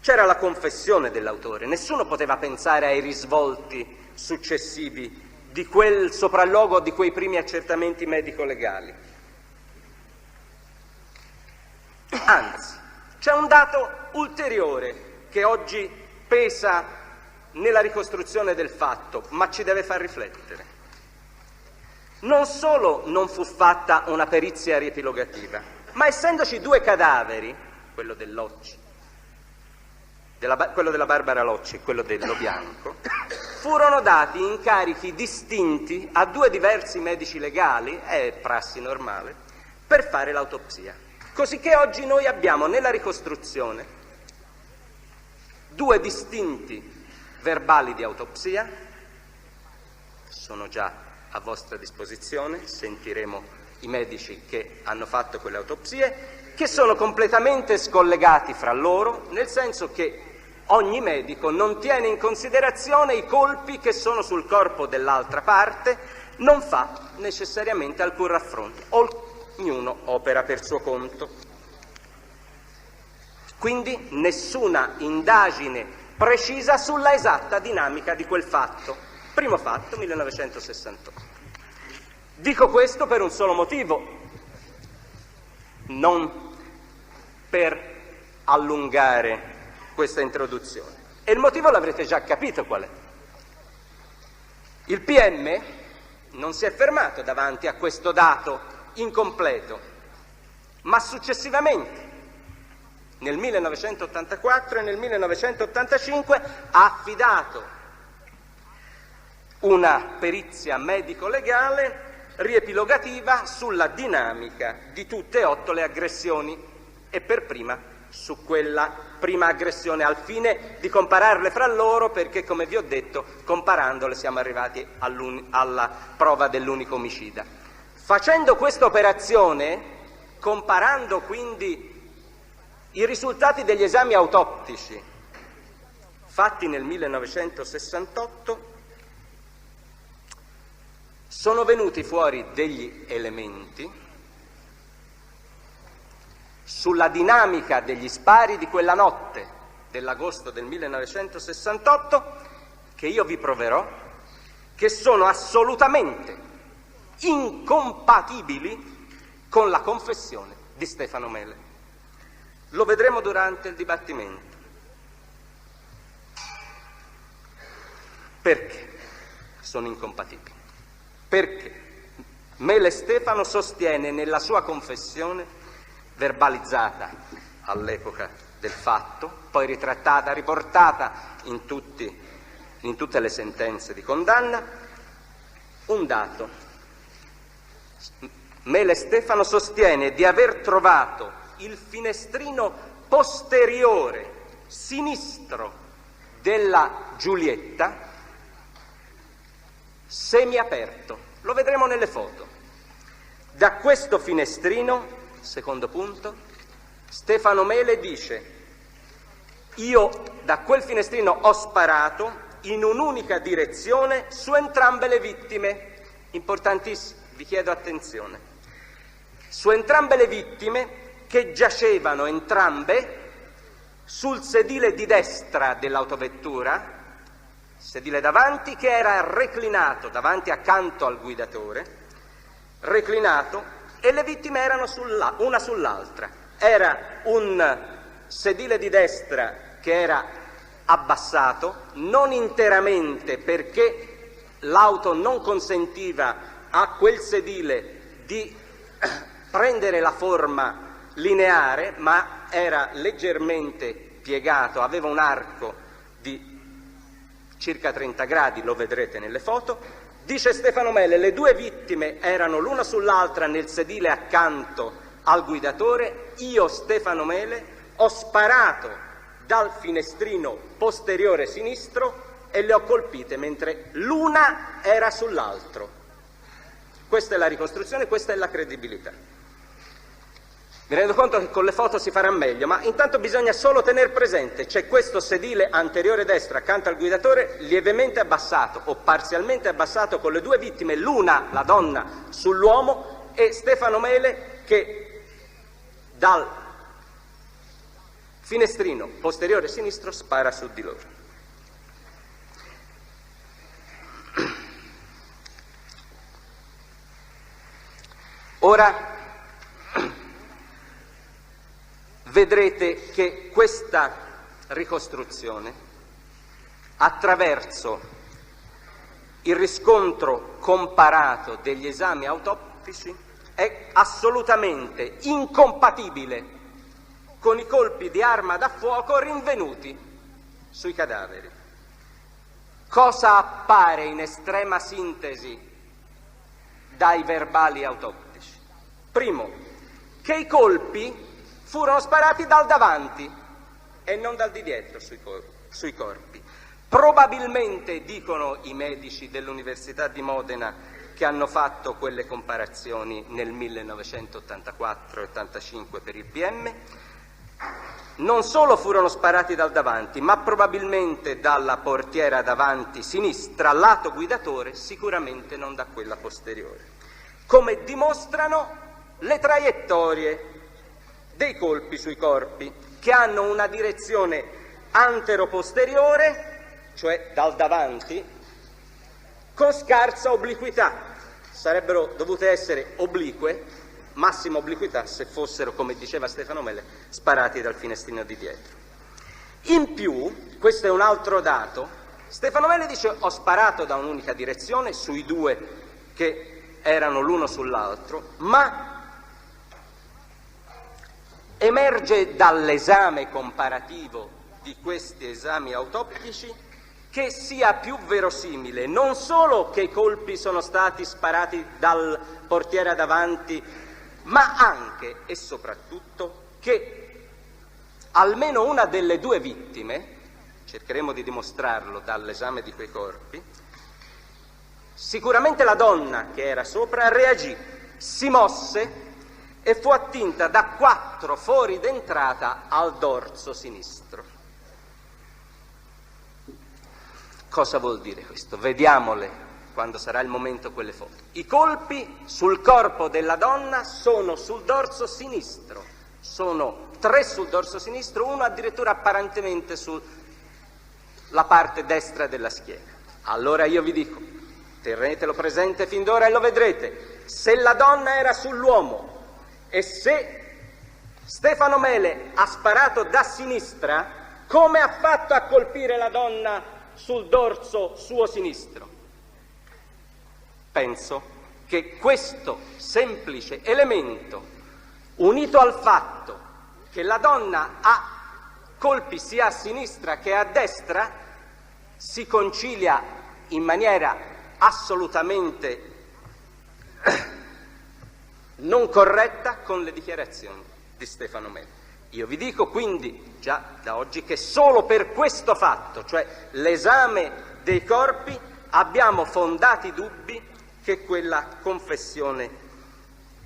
C'era la confessione dell'autore, nessuno poteva pensare ai risvolti successivi di quel sopralluogo, di quei primi accertamenti medico-legali. Anzi, c'è un dato ulteriore che oggi pesa nella ricostruzione del fatto, ma ci deve far riflettere. Non solo non fu fatta una perizia riepilogativa, ma essendoci 2 cadaveri, quello dell'Occi, quello della Barbara Locci e quello dello Bianco, furono dati incarichi distinti a 2 diversi medici legali, è prassi normale, per fare l'autopsia. Cosicché oggi noi abbiamo nella ricostruzione 2 distinti verbali di autopsia, sono già a vostra disposizione, sentiremo i medici che hanno fatto quelle autopsie, che sono completamente scollegati fra loro, nel senso che ogni medico non tiene in considerazione i colpi che sono sul corpo dell'altra parte, non fa necessariamente alcun raffronto, ognuno opera per suo conto. Quindi nessuna indagine precisa sulla esatta dinamica di quel fatto. Primo fatto, 1968. Dico questo per un solo motivo, non per allungare questa introduzione. E il motivo l'avrete già capito qual è. Il PM non si è fermato davanti a questo dato incompleto, ma successivamente, nel 1984 e nel 1985, ha affidato una perizia medico-legale riepilogativa sulla dinamica di tutte e 8 le aggressioni e per prima su quella prima aggressione, al fine di compararle fra loro, perché, come vi ho detto, comparandole siamo arrivati alla prova dell'unico omicida. Facendo questa operazione, comparando quindi i risultati degli esami autoptici fatti nel 1968, sono venuti fuori degli elementi sulla dinamica degli spari di quella notte dell'agosto del 1968 che io vi proverò, che sono assolutamente incompatibili con la confessione di Stefano Mele. Lo vedremo durante il dibattimento. Perché sono incompatibili? Perché Mele Stefano sostiene nella sua confessione, verbalizzata all'epoca del fatto, poi ritrattata, riportata in tutte le sentenze di condanna, un dato. Mele Stefano sostiene di aver trovato il finestrino posteriore, sinistro, della Giulietta semiaperto. Lo vedremo nelle foto. Da questo finestrino, secondo punto, Stefano Mele dice: io da quel finestrino ho sparato in un'unica direzione su entrambe le vittime. Importantissimo, vi chiedo attenzione. Su entrambe le vittime che giacevano entrambe sul sedile di destra dell'autovettura, sedile davanti che era reclinato davanti accanto al guidatore, reclinato, e le vittime erano una sull'altra. Era un sedile di destra che era abbassato, non interamente perché l'auto non consentiva a quel sedile di prendere la forma lineare, ma era leggermente piegato, aveva un arco di circa 30 gradi, lo vedrete nelle foto. Dice Stefano Mele: le due vittime erano l'una sull'altra nel sedile accanto al guidatore. Io, Stefano Mele, ho sparato dal finestrino posteriore sinistro e le ho colpite mentre l'una era sull'altro. Questa è la ricostruzione, questa è la credibilità. Mi rendo conto che con le foto si farà meglio, ma intanto bisogna solo tener presente: c'è questo sedile anteriore destro accanto al guidatore lievemente abbassato o parzialmente abbassato, con le due vittime, l'una, la donna, sull'uomo, e Stefano Mele che dal finestrino posteriore sinistro spara su di loro. Ora vedrete che questa ricostruzione, attraverso il riscontro comparato degli esami autoptici, è assolutamente incompatibile con i colpi di arma da fuoco rinvenuti sui cadaveri. Cosa appare in estrema sintesi dai verbali autoptici? Primo, che i colpi furono sparati dal davanti e non dal di dietro sui corpi. Probabilmente, dicono i medici dell'Università di Modena che hanno fatto quelle comparazioni nel 1984-85 per il PM, non solo furono sparati dal davanti, ma probabilmente dalla portiera davanti sinistra, lato guidatore, sicuramente non da quella posteriore, come dimostrano le traiettorie dei colpi sui corpi, che hanno una direzione antero-posteriore, cioè dal davanti, con scarsa obliquità. Sarebbero dovute essere oblique, massima obliquità, se fossero, come diceva Stefano Mele, sparati dal finestrino di dietro. In più, questo è un altro dato, Stefano Mele dice: ho sparato da un'unica direzione sui due che erano l'uno sull'altro, ma emerge dall'esame comparativo di questi esami autoptici che sia più verosimile non solo che i colpi sono stati sparati dal portiere davanti, ma anche e soprattutto che almeno una delle due vittime, cercheremo di dimostrarlo dall'esame di quei corpi, sicuramente la donna che era sopra reagì, si mosse e fu attinta da 4 fori d'entrata al dorso sinistro. Cosa vuol dire questo? Vediamole quando sarà il momento quelle foto. I colpi sul corpo della donna sono sul dorso sinistro, sono 3 sul dorso sinistro, uno addirittura apparentemente sulla parte destra della schiena. Allora io vi dico, tenetelo presente fin d'ora e lo vedrete, se la donna era sull'uomo e se Stefano Mele ha sparato da sinistra, come ha fatto a colpire la donna sul dorso suo sinistro? Penso che questo semplice elemento, unito al fatto che la donna ha colpi sia a sinistra che a destra, si concilia in maniera assolutamente non corretta con le dichiarazioni di Stefano Mele. Io vi dico quindi già da oggi che solo per questo fatto, cioè l'esame dei corpi, abbiamo fondati dubbi che quella confessione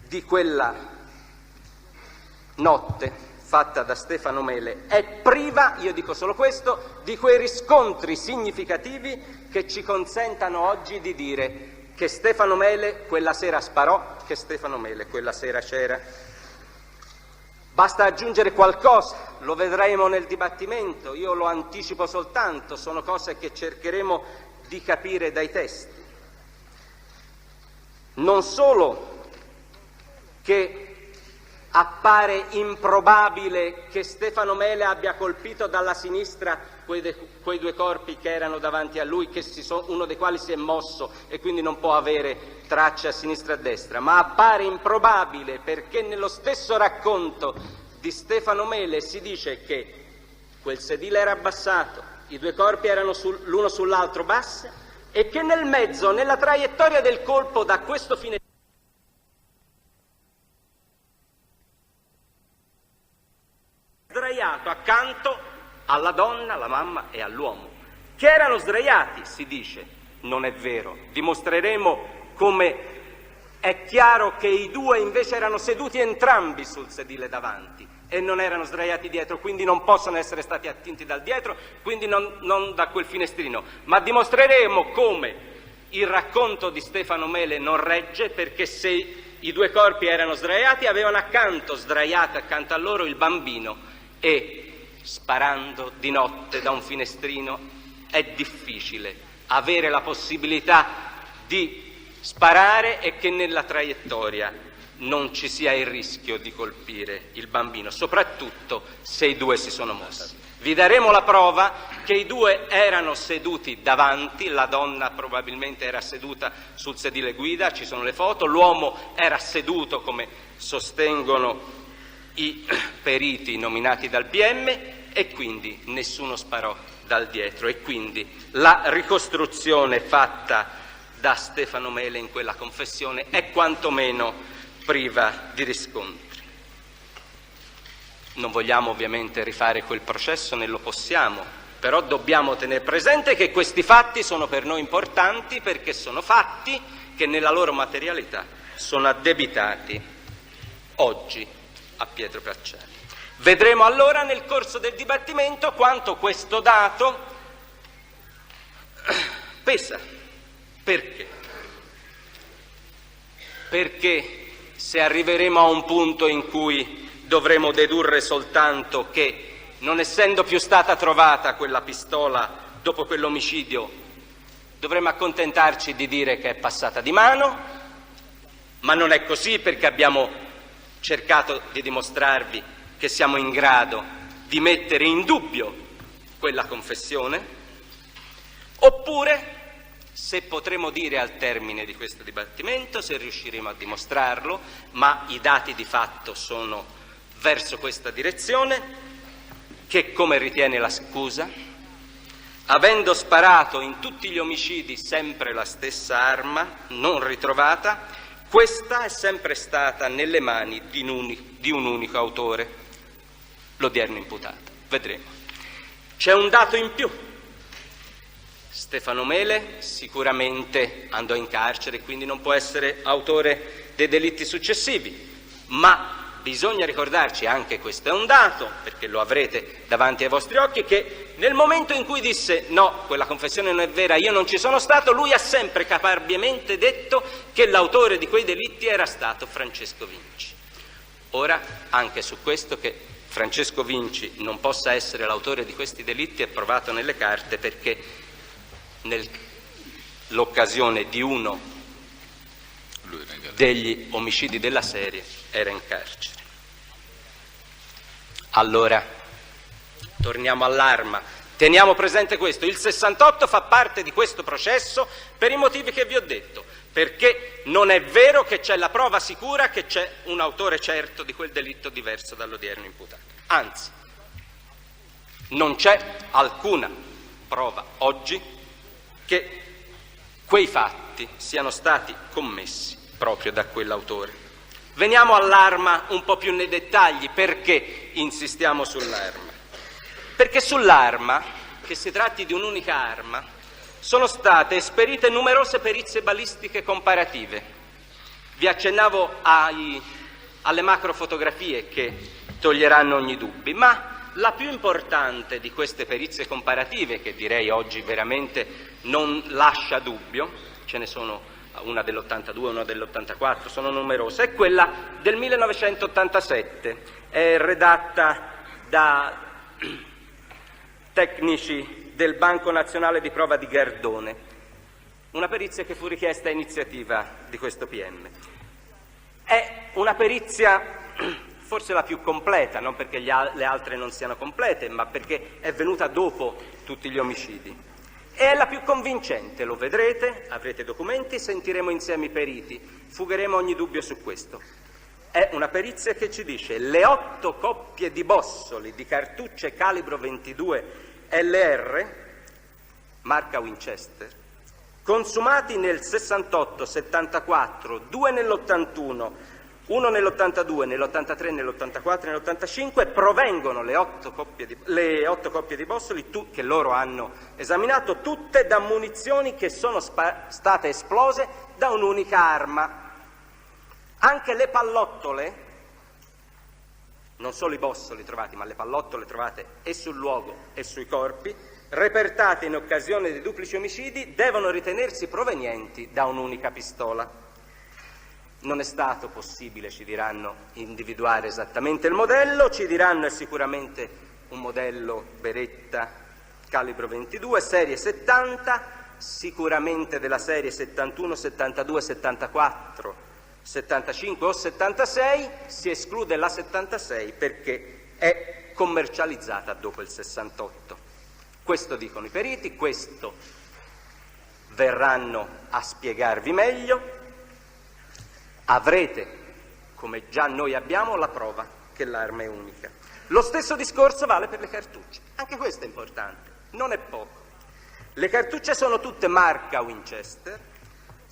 di quella notte fatta da Stefano Mele è priva, io dico solo questo, di quei riscontri significativi che ci consentano oggi di dire che Stefano Mele quella sera sparò, che Stefano Mele quella sera c'era. Basta aggiungere qualcosa, lo vedremo nel dibattimento, io lo anticipo soltanto, sono cose che cercheremo di capire dai testi. Non solo che appare improbabile che Stefano Mele abbia colpito dalla sinistra quei due corpi che erano davanti a lui, uno dei quali si è mosso e quindi non può avere tracce a sinistra e a destra, ma appare improbabile perché nello stesso racconto di Stefano Mele si dice che quel sedile era abbassato, i due corpi erano l'uno sull'altro bassi e che nel mezzo, nella traiettoria del colpo da questo finestrino, sdraiato accanto alla donna, alla mamma e all'uomo, che erano sdraiati, si dice. Non è vero, dimostreremo come è chiaro che i due invece erano seduti entrambi sul sedile davanti e non erano sdraiati dietro, quindi non possono essere stati attinti dal dietro, quindi non da quel finestrino, ma dimostreremo come il racconto di Stefano Mele non regge, perché se i due corpi erano sdraiati, avevano sdraiato accanto a loro il bambino, e sparando di notte da un finestrino è difficile avere la possibilità di sparare e che nella traiettoria non ci sia il rischio di colpire il bambino, soprattutto se i due si sono mossi. Vi daremo la prova che i due erano seduti davanti, la donna probabilmente era seduta sul sedile guida, ci sono le foto, l'uomo era seduto come sostengono i periti nominati dal PM e quindi nessuno sparò dal dietro e quindi la ricostruzione fatta da Stefano Mele in quella confessione è quantomeno priva di riscontri. Non vogliamo ovviamente rifare quel processo, né lo possiamo, però dobbiamo tenere presente che questi fatti sono per noi importanti perché sono fatti che nella loro materialità sono addebitati oggi a Pietro Cacciari. Vedremo allora nel corso del dibattimento quanto questo dato pesa. Perché? Perché se arriveremo a un punto in cui dovremo dedurre soltanto che, non essendo più stata trovata quella pistola dopo quell'omicidio, dovremo accontentarci di dire che è passata di mano, ma non è così, perché abbiamo cercato di dimostrarvi che siamo in grado di mettere in dubbio quella confessione, oppure, se potremo dire al termine di questo dibattimento, se riusciremo a dimostrarlo, ma i dati di fatto sono verso questa direzione, che, come ritiene la scusa, avendo sparato in tutti gli omicidi sempre la stessa arma, non ritrovata, questa è sempre stata nelle mani di un unico autore, l'odierno imputato. Vedremo. C'è un dato in più. Stefano Mele sicuramente andò in carcere, quindi non può essere autore dei delitti successivi, ma bisogna ricordarci, anche questo è un dato, perché lo avrete davanti ai vostri occhi, che nel momento in cui disse no, quella confessione non è vera, io non ci sono stato, lui ha sempre caparbiamente detto che l'autore di quei delitti era stato Francesco Vinci. Ora, anche su questo, che Francesco Vinci non possa essere l'autore di questi delitti è provato nelle carte, perché nell'occasione di uno degli omicidi della serie era in carcere. Allora, torniamo all'arma. Teniamo presente questo, il 68 fa parte di questo processo per i motivi che vi ho detto, perché non è vero che c'è la prova sicura che c'è un autore certo di quel delitto diverso dall'odierno imputato. Anzi, non c'è alcuna prova oggi che quei fatti siano stati commessi proprio da quell'autore. Veniamo all'arma un po' più nei dettagli. Perché insistiamo sull'arma? Perché sull'arma, che si tratti di un'unica arma, sono state esperite numerose perizie balistiche comparative. Vi accennavo alle macrofotografie che toglieranno ogni dubbio, ma la più importante di queste perizie comparative, che direi oggi veramente non lascia dubbio, ce ne sono una dell'82, una dell'84, sono numerose, è quella del 1987, è redatta da tecnici del Banco Nazionale di Prova di Gardone, una perizia che fu richiesta a iniziativa di questo PM. È una perizia forse la più completa, non perché le altre non siano complete, ma perché è venuta dopo tutti gli omicidi. E è la più convincente, lo vedrete, avrete documenti, sentiremo insieme i periti, fugheremo ogni dubbio su questo. È una perizia che ci dice: le 8 coppie di bossoli di cartucce calibro 22 LR, marca Winchester, consumati nel 68, 74, 2 nell'81, 1 nell'82, nell'83, nell'84 e nell'85, provengono le 8 coppie di bossoli che loro hanno esaminato, tutte da munizioni che sono state esplose da un'unica arma. Anche le pallottole, non solo i bossoli trovati, ma le pallottole trovate e sul luogo e sui corpi, repertate in occasione dei duplici omicidi, devono ritenersi provenienti da un'unica pistola. Non è stato possibile, ci diranno, individuare esattamente il modello, ci diranno è sicuramente un modello Beretta calibro 22, serie 70, sicuramente della serie 71, 72, 74, 75 o 76, si esclude la 76 perché è commercializzata dopo il 68. Questo dicono i periti, questo verranno a spiegarvi meglio. Avrete, come già noi abbiamo, la prova che l'arma è unica. Lo stesso discorso vale per le cartucce, anche questo è importante, non è poco. Le cartucce sono tutte marca Winchester,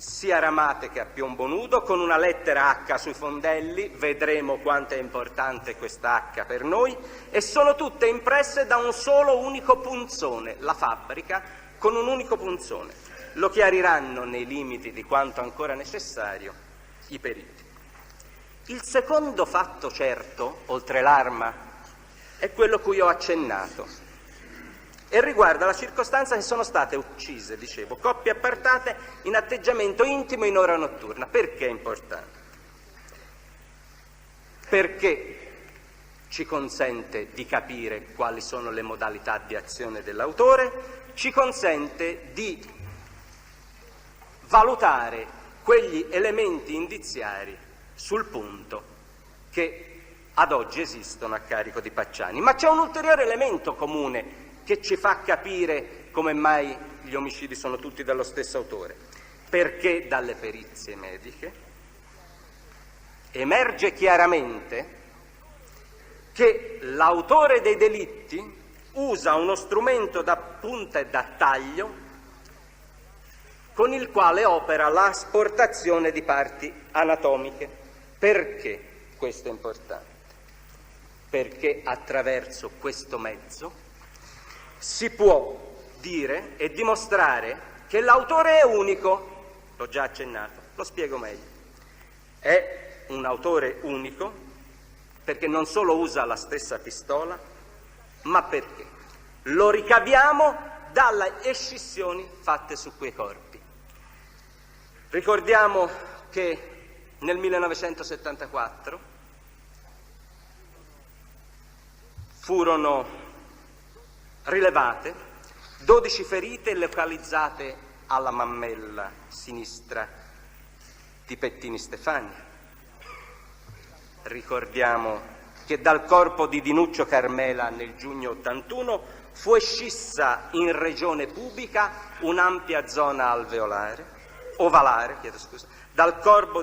sia ramate che a piombo nudo, con una lettera H sui fondelli, vedremo quanto è importante questa H per noi, e sono tutte impresse da un solo unico punzone, la fabbrica con un unico punzone. Lo chiariranno nei limiti di quanto ancora necessario i periti. Il secondo fatto certo, oltre l'arma, è quello cui ho accennato e riguarda la circostanza che sono state uccise, dicevo, coppie appartate in atteggiamento intimo in ora notturna. Perché è importante? Perché ci consente di capire quali sono le modalità di azione dell'autore, ci consente di valutare quegli elementi indiziari sul punto che ad oggi esistono a carico di Pacciani. Ma c'è un ulteriore elemento comune che ci fa capire come mai gli omicidi sono tutti dello stesso autore, perché dalle perizie mediche emerge chiaramente che l'autore dei delitti usa uno strumento da punta e da taglio con il quale opera l'asportazione di parti anatomiche. Perché questo è importante? Perché attraverso questo mezzo si può dire e dimostrare che l'autore è unico. L'ho già accennato, lo spiego meglio. È un autore unico perché non solo usa la stessa pistola, ma perché lo ricaviamo dalle escissioni fatte su quei corpi. Ricordiamo che nel 1974 furono rilevate 12 ferite localizzate alla mammella sinistra di Pettini Stefania. Ricordiamo che dal corpo di Dinuccio Carmela nel giugno 81 fu scissa in regione pubblica un'ampia zona ovalare, dal corpo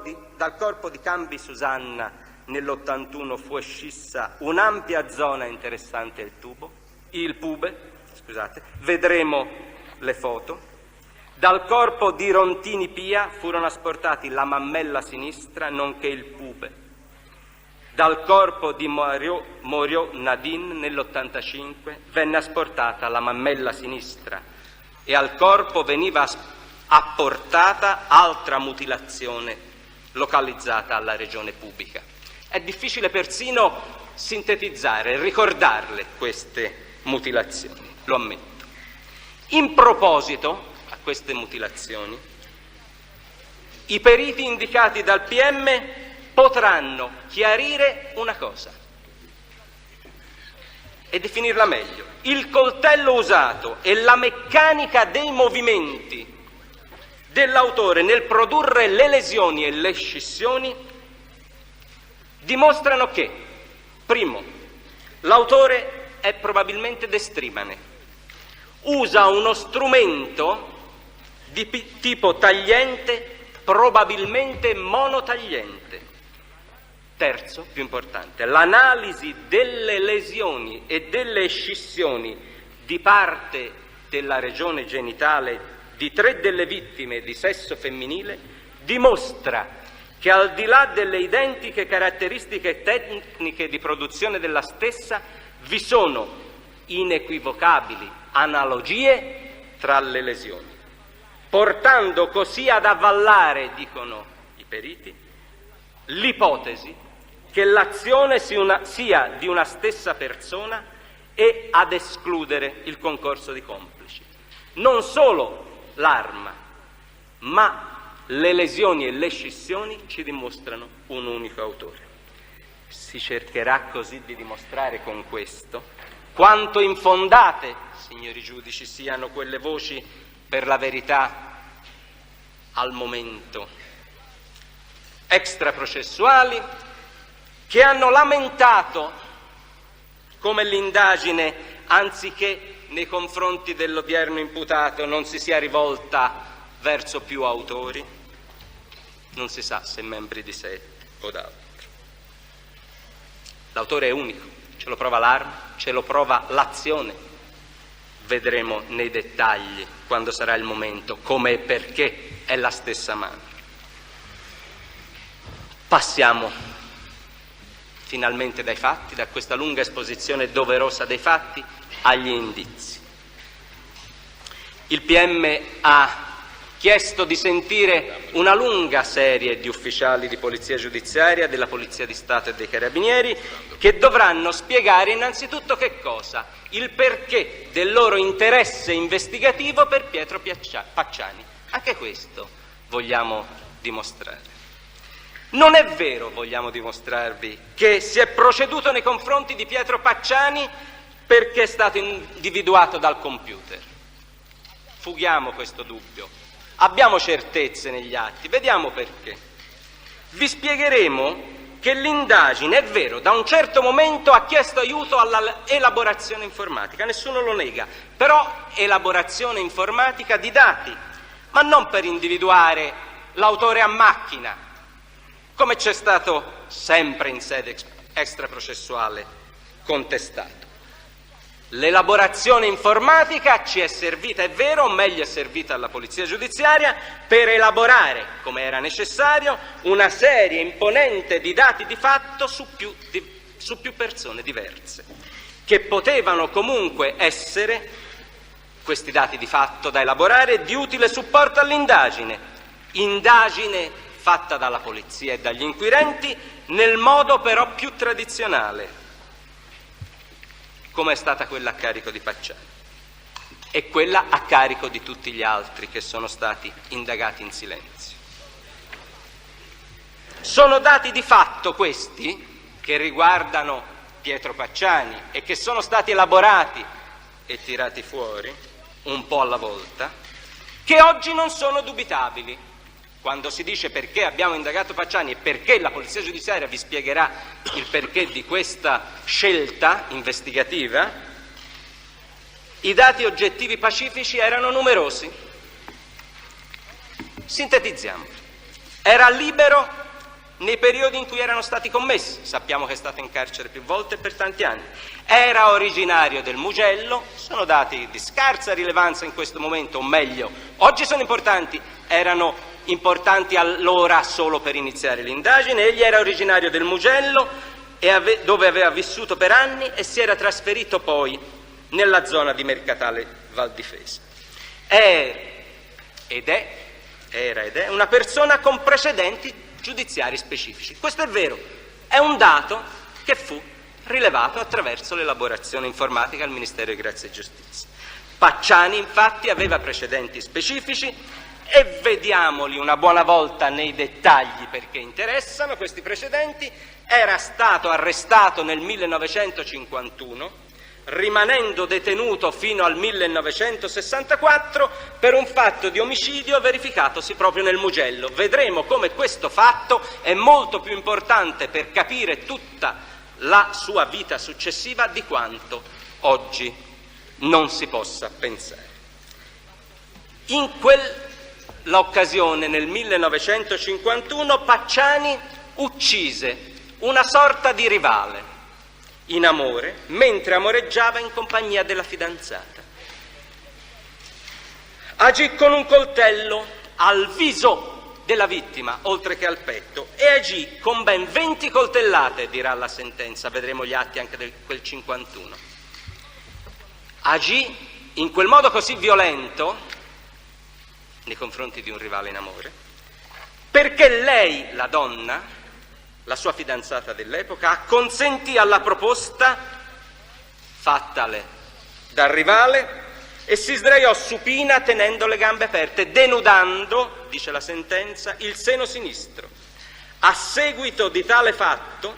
di Campi Susanna nell'81 fu scissa un'ampia zona interessante il Pube, vedremo le foto. Dal corpo di Rontini Pia furono asportati la mammella sinistra nonché il Pube. Dal corpo di Moriot Nadine nell'85 venne asportata la mammella sinistra e al corpo veniva apportata altra mutilazione localizzata alla regione pubblica. È difficile persino sintetizzare, ricordarle queste mutilazioni, lo ammetto. In proposito a queste mutilazioni, i periti indicati dal PM potranno chiarire una cosa e definirla meglio. Il coltello usato e la meccanica dei movimenti dell'autore nel produrre le lesioni e le scissioni dimostrano che, primo, l'autore è probabilmente destrimane, usa uno strumento di tipo tagliente, probabilmente monotagliente. Terzo, più importante, l'analisi delle lesioni e delle scissioni di parte della regione genitale di 3 delle vittime di sesso femminile dimostra che al di là delle identiche caratteristiche tecniche di produzione della stessa vi sono inequivocabili analogie tra le lesioni, portando così ad avvallare, dicono i periti, l'ipotesi che l'azione sia di una stessa persona e ad escludere il concorso di complici. Non solo l'arma, ma le lesioni e le scissioni ci dimostrano un unico autore. Si cercherà così di dimostrare con questo quanto infondate, signori giudici, siano quelle voci per la verità al momento extraprocessuali che hanno lamentato come l'indagine, anziché nei confronti dell'odierno imputato, non si sia rivolta verso più autori, non si sa se membri di sette o d'altro. L'autore è unico, ce lo prova l'arma, ce lo prova l'azione. Vedremo nei dettagli, quando sarà il momento, come e perché è la stessa mano. Passiamo finalmente dai fatti, da questa lunga esposizione doverosa dei fatti, agli indizi. Il PM ha chiesto di sentire una lunga serie di ufficiali di polizia giudiziaria, della Polizia di Stato e dei Carabinieri, che dovranno spiegare innanzitutto che cosa? Il perché del loro interesse investigativo per Pietro Pacciani. Anche questo vogliamo dimostrare. Non è vero, vogliamo dimostrarvi, che si è proceduto nei confronti di Pietro Pacciani perché è stato individuato dal computer. Fughiamo questo dubbio. Abbiamo certezze negli atti, vediamo perché. Vi spiegheremo che l'indagine, è vero, da un certo momento ha chiesto aiuto all'elaborazione informatica, nessuno lo nega, però elaborazione informatica di dati, ma non per individuare l'autore a macchina, come c'è stato sempre in sede extraprocessuale contestato. L'elaborazione informatica ci è servita, è vero, o meglio è servita alla Polizia Giudiziaria per elaborare, come era necessario, una serie imponente di dati di fatto su più persone diverse, che potevano comunque essere, questi dati di fatto da elaborare, di utile supporto all'indagine, indagine fatta dalla polizia e dagli inquirenti nel modo però più tradizionale, come è stata quella a carico di Pacciani e quella a carico di tutti gli altri che sono stati indagati in silenzio. Sono dati di fatto questi che riguardano Pietro Pacciani e che sono stati elaborati e tirati fuori un po' alla volta, che oggi non sono dubitabili. Quando si dice perché abbiamo indagato Pacciani e perché la Polizia Giudiziaria vi spiegherà il perché di questa scelta investigativa, I dati oggettivi pacifici erano numerosi. Sintetizziamo. Era libero nei periodi in cui erano stati commessi. Sappiamo che è stato in carcere più volte per tanti anni. Era originario del Mugello. Sono dati di scarsa rilevanza in questo momento, o meglio, oggi sono importanti, erano importanti allora solo per iniziare l'indagine. Egli era originario del Mugello, dove aveva vissuto per anni, e si era trasferito poi nella zona di Mercatale Valdifesa. Era ed è una persona con precedenti giudiziari specifici. Questo è vero, è un dato che fu rilevato attraverso l'elaborazione informatica al Ministero di Grazia e Giustizia. Pacciani infatti aveva precedenti specifici e vediamoli una buona volta nei dettagli perché interessano questi precedenti. Era stato arrestato nel 1951, rimanendo detenuto fino al 1964 per un fatto di omicidio verificatosi proprio nel Mugello. Vedremo come questo fatto è molto più importante per capire tutta la sua vita successiva di quanto oggi non si possa pensare. In quell'occasione, nel 1951, Pacciani uccise una sorta di rivale in amore, mentre amoreggiava in compagnia della fidanzata. Agì con un coltello al viso della vittima, oltre che al petto, e agì con ben 20 coltellate, dirà la sentenza, vedremo gli atti anche di quel 51. Agì in quel modo così violento nei confronti di un rivale in amore, perché lei, la donna, la sua fidanzata dell'epoca, acconsentì alla proposta fattale dal rivale e si sdraiò supina tenendo le gambe aperte, denudando, dice la sentenza, il seno sinistro. A seguito di tale fatto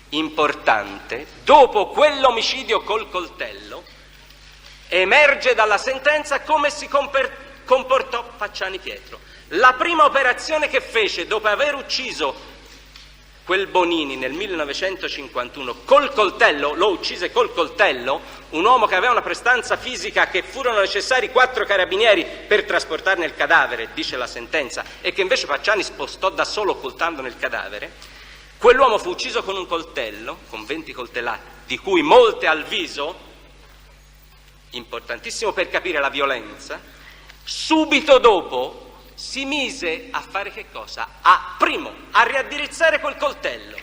importante, dopo quell'omicidio col coltello, emerge dalla sentenza come si comportò Pacciani Pietro. La prima operazione che fece dopo aver ucciso quel Bonini nel 1951 col coltello, lo uccise col coltello, un uomo che aveva una prestanza fisica che furono necessari 4 carabinieri per trasportarne il cadavere, dice la sentenza, e che invece Pacciani spostò da solo occultandone il cadavere. Quell'uomo fu ucciso con un coltello, con 20 coltellate, di cui molte al viso, importantissimo per capire la violenza. Subito dopo si mise a fare che cosa? Primo, a riaddirizzare quel coltello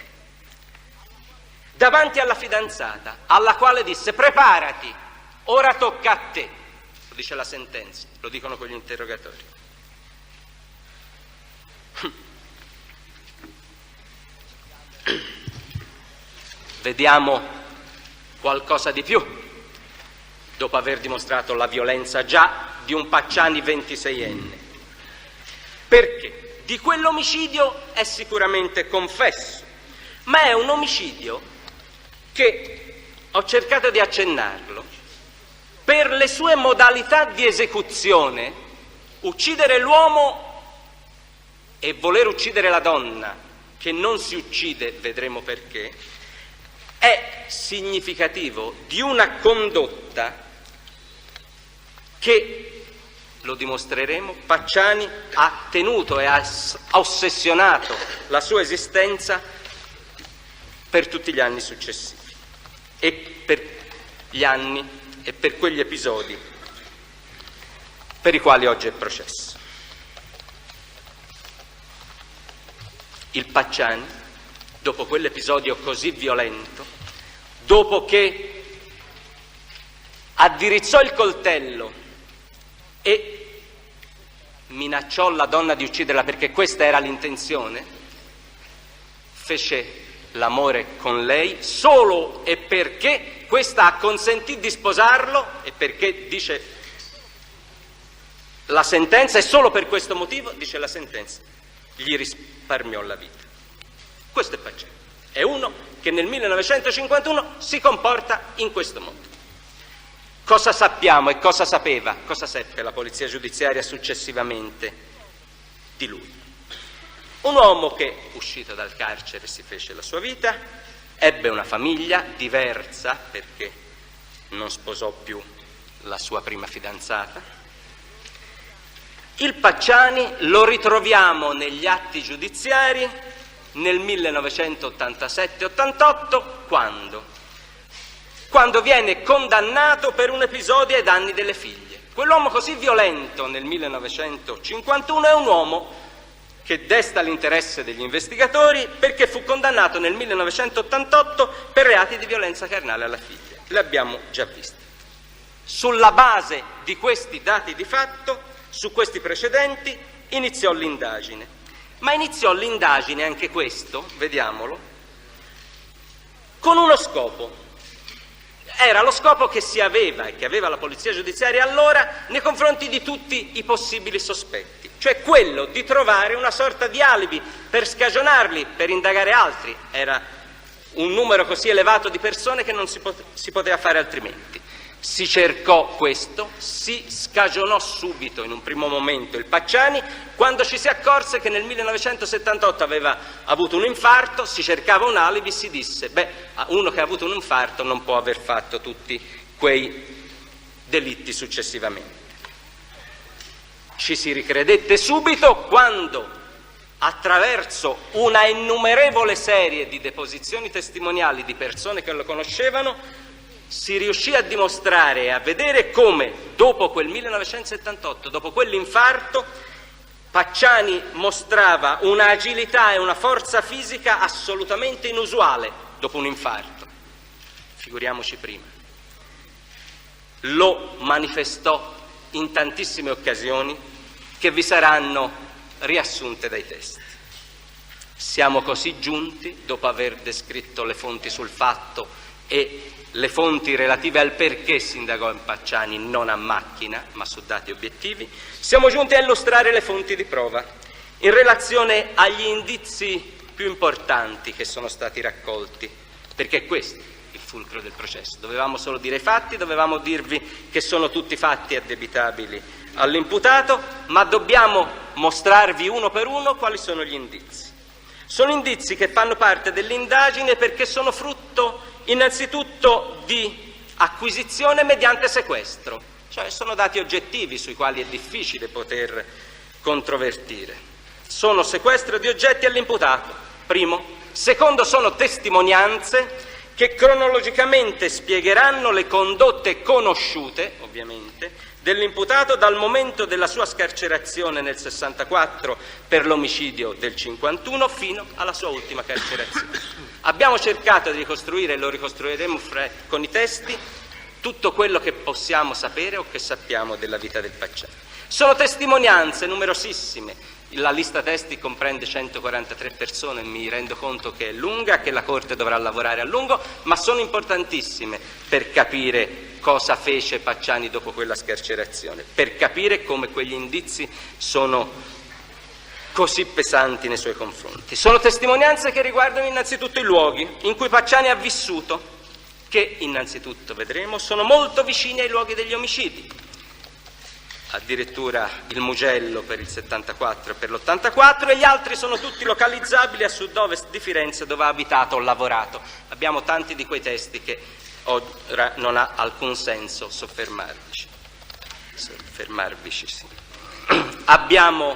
davanti alla fidanzata, alla quale disse: preparati, ora tocca a te. Lo dice la sentenza, lo dicono con gli interrogatori. Vediamo qualcosa di più, dopo aver dimostrato la violenza già di un Pacciani 26enne. Perché? Di quell'omicidio è sicuramente confesso, ma è un omicidio che, ho cercato di accennarlo, per le sue modalità di esecuzione, uccidere l'uomo e voler uccidere la donna, che non si uccide, vedremo perché, è significativo di una condotta che, lo dimostreremo, Pacciani ha tenuto e ha ossessionato la sua esistenza per tutti gli anni successivi e per gli anni e per quegli episodi per i quali oggi è processo. Il Pacciani, dopo quell'episodio così violento, dopo che addirizzò il coltello e minacciò la donna di ucciderla perché questa era l'intenzione, fece l'amore con lei solo e perché questa acconsentì di sposarlo e perché, dice la sentenza, e solo per questo motivo, dice la sentenza, gli risparmiò la vita. Questo è Pacciani, è uno che nel 1951 si comporta in questo modo. Cosa sappiamo e cosa sapeva, cosa seppe la polizia giudiziaria successivamente di lui? Un uomo che, uscito dal carcere, si fece la sua vita, ebbe una famiglia diversa perché non sposò più la sua prima fidanzata. Il Pacciani lo ritroviamo negli atti giudiziari nel 1987-88, quando viene condannato per un episodio ai danni delle figlie. Quell'uomo così violento nel 1951 è un uomo che desta l'interesse degli investigatori perché fu condannato nel 1988 per reati di violenza carnale alla figlia. L'abbiamo già visto. Sulla base di questi dati di fatto, su questi precedenti, iniziò l'indagine. Ma iniziò l'indagine, anche questo, vediamolo, con uno scopo. Era lo scopo che si aveva e che aveva la polizia giudiziaria allora nei confronti di tutti i possibili sospetti, cioè quello di trovare una sorta di alibi per scagionarli, per indagare altri. Era un numero così elevato di persone che non si poteva fare altrimenti. Si cercò questo, si scagionò subito in un primo momento il Pacciani. Quando ci si accorse che nel 1978 aveva avuto un infarto, si cercava un alibi, si disse, uno che ha avuto un infarto non può aver fatto tutti quei delitti successivamente. Ci si ricredette subito quando, attraverso una innumerevole serie di deposizioni testimoniali di persone che lo conoscevano, si riuscì a dimostrare e a vedere come dopo quel 1978, dopo quell'infarto, Pacciani mostrava una agilità e una forza fisica assolutamente inusuale dopo un infarto. Figuriamoci prima. Lo manifestò in tantissime occasioni che vi saranno riassunte dai testi. Siamo così giunti, dopo aver descritto le fonti sul fatto e le fonti relative al perché si indagò in Pacciani non a macchina, ma su dati obiettivi, siamo giunti a illustrare le fonti di prova in relazione agli indizi più importanti che sono stati raccolti, perché è questo il fulcro del processo. Dovevamo solo dire i fatti, dovevamo dirvi che sono tutti fatti addebitabili all'imputato, ma dobbiamo mostrarvi uno per uno quali sono gli indizi. Sono indizi che fanno parte dell'indagine perché sono frutto innanzitutto di acquisizione mediante sequestro, cioè sono dati oggettivi sui quali è difficile poter controvertire. Sono sequestro di oggetti all'imputato, primo. Secondo, sono testimonianze che cronologicamente spiegheranno le condotte conosciute, ovviamente, dell'imputato dal momento della sua scarcerazione nel 64 per l'omicidio del 51 fino alla sua ultima carcerazione. Abbiamo cercato di ricostruire, e lo ricostruiremo con i testi, tutto quello che possiamo sapere o che sappiamo della vita del Pacciani. Sono testimonianze numerosissime. La lista testi comprende 143 persone, mi rendo conto che è lunga, che la Corte dovrà lavorare a lungo, ma sono importantissime per capire cosa fece Pacciani dopo quella scarcerazione, per capire come quegli indizi sono così pesanti nei suoi confronti. Sono testimonianze che riguardano innanzitutto i luoghi in cui Pacciani ha vissuto, che innanzitutto vedremo sono molto vicini ai luoghi degli omicidi. Addirittura il Mugello per il 74 e per l'84, e gli altri sono tutti localizzabili a sud-ovest di Firenze, dove ha abitato o lavorato. Abbiamo tanti di quei testi che ora non ha alcun senso soffermarvici. Sì. Abbiamo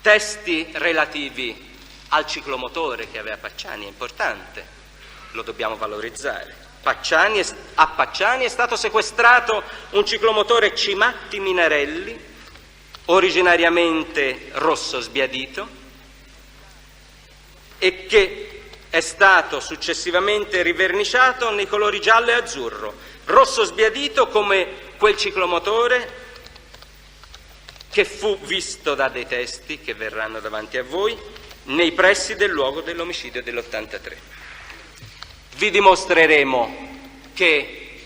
testi relativi al ciclomotore che aveva Pacciani, è importante, lo dobbiamo valorizzare. A Pacciani è stato sequestrato un ciclomotore Cimatti Minarelli, originariamente rosso sbiadito, e che è stato successivamente riverniciato nei colori giallo e azzurro, rosso sbiadito come quel ciclomotore che fu visto da dei testi che verranno davanti a voi nei pressi del luogo dell'omicidio dell'83. Vi dimostreremo che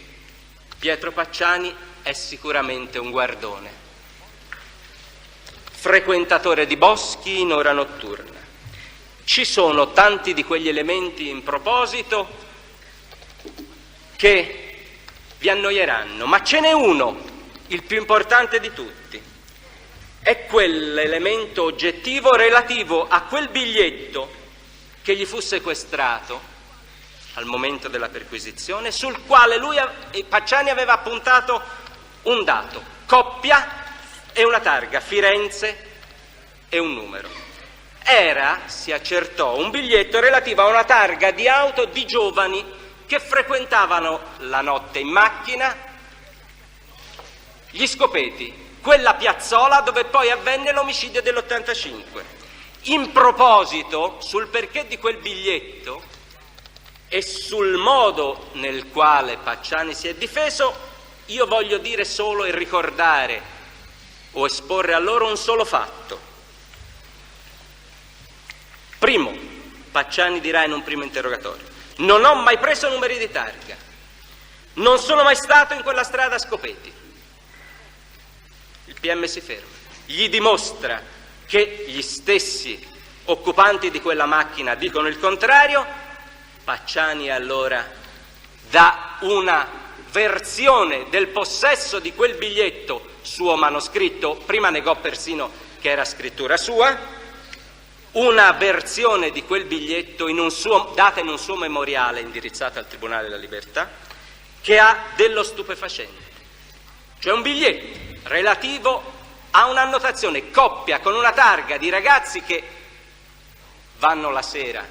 Pietro Pacciani è sicuramente un guardone, frequentatore di boschi in ora notturna. Ci sono tanti di quegli elementi in proposito che vi annoieranno, ma ce n'è uno, il più importante di tutti. È quell'elemento oggettivo relativo a quel biglietto che gli fu sequestrato al momento della perquisizione, sul quale Pacciani aveva appuntato un dato: coppia e una targa, Firenze e un numero. Era, si accertò, un biglietto relativo a una targa di auto di giovani che frequentavano la notte in macchina gli Scopeti, quella piazzola dove poi avvenne l'omicidio dell'85. In proposito, sul perché di quel biglietto e sul modo nel quale Pacciani si è difeso, io voglio dire solo e ricordare o esporre a loro un solo fatto. Primo, Pacciani dirà in un primo interrogatorio: non ho mai preso numeri di targa, non sono mai stato in quella strada a Scopeti. Il PM si ferma, gli dimostra che gli stessi occupanti di quella macchina dicono il contrario. Pacciani allora dà una versione del possesso di quel biglietto, suo manoscritto, prima negò persino che era scrittura sua, una versione di quel biglietto data in un suo memoriale indirizzato al Tribunale della Libertà, che ha dello stupefacente, cioè un biglietto relativo a un'annotazione coppia con una targa di ragazzi che vanno la sera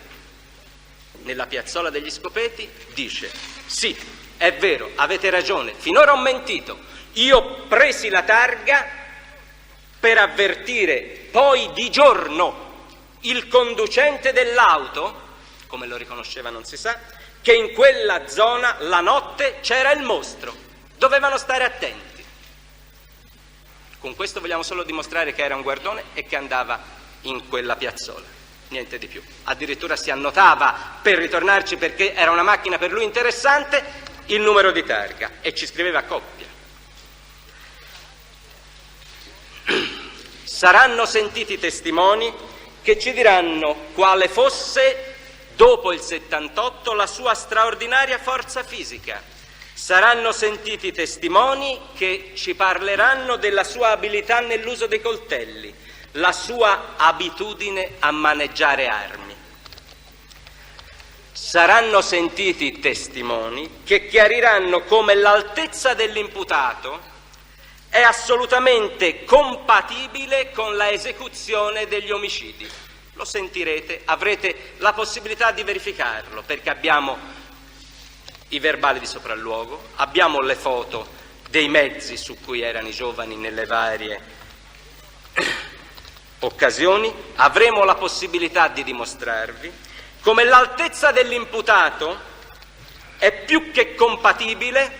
nella piazzola degli Scopeti. Dice: sì, è vero, avete ragione, finora ho mentito, io presi la targa per avvertire poi di giorno il conducente dell'auto, come lo riconosceva non si sa, che in quella zona la notte c'era il mostro, dovevano stare attenti. Con questo vogliamo solo dimostrare che era un guardone e che andava in quella piazzola, niente di più. Addirittura si annotava, per ritornarci perché era una macchina per lui interessante, il numero di targa e ci scriveva coppia. Saranno sentiti testimoni che ci diranno quale fosse, dopo il 78, la sua straordinaria forza fisica. Saranno sentiti testimoni che ci parleranno della sua abilità nell'uso dei coltelli, la sua abitudine a maneggiare armi. Saranno sentiti testimoni che chiariranno come l'altezza dell'imputato è assolutamente compatibile con la esecuzione degli omicidi. Lo sentirete, avrete la possibilità di verificarlo, perché abbiamo i verbali di sopralluogo, abbiamo le foto dei mezzi su cui erano i giovani nelle varie occasioni, avremo la possibilità di dimostrarvi come l'altezza dell'imputato è più che compatibile,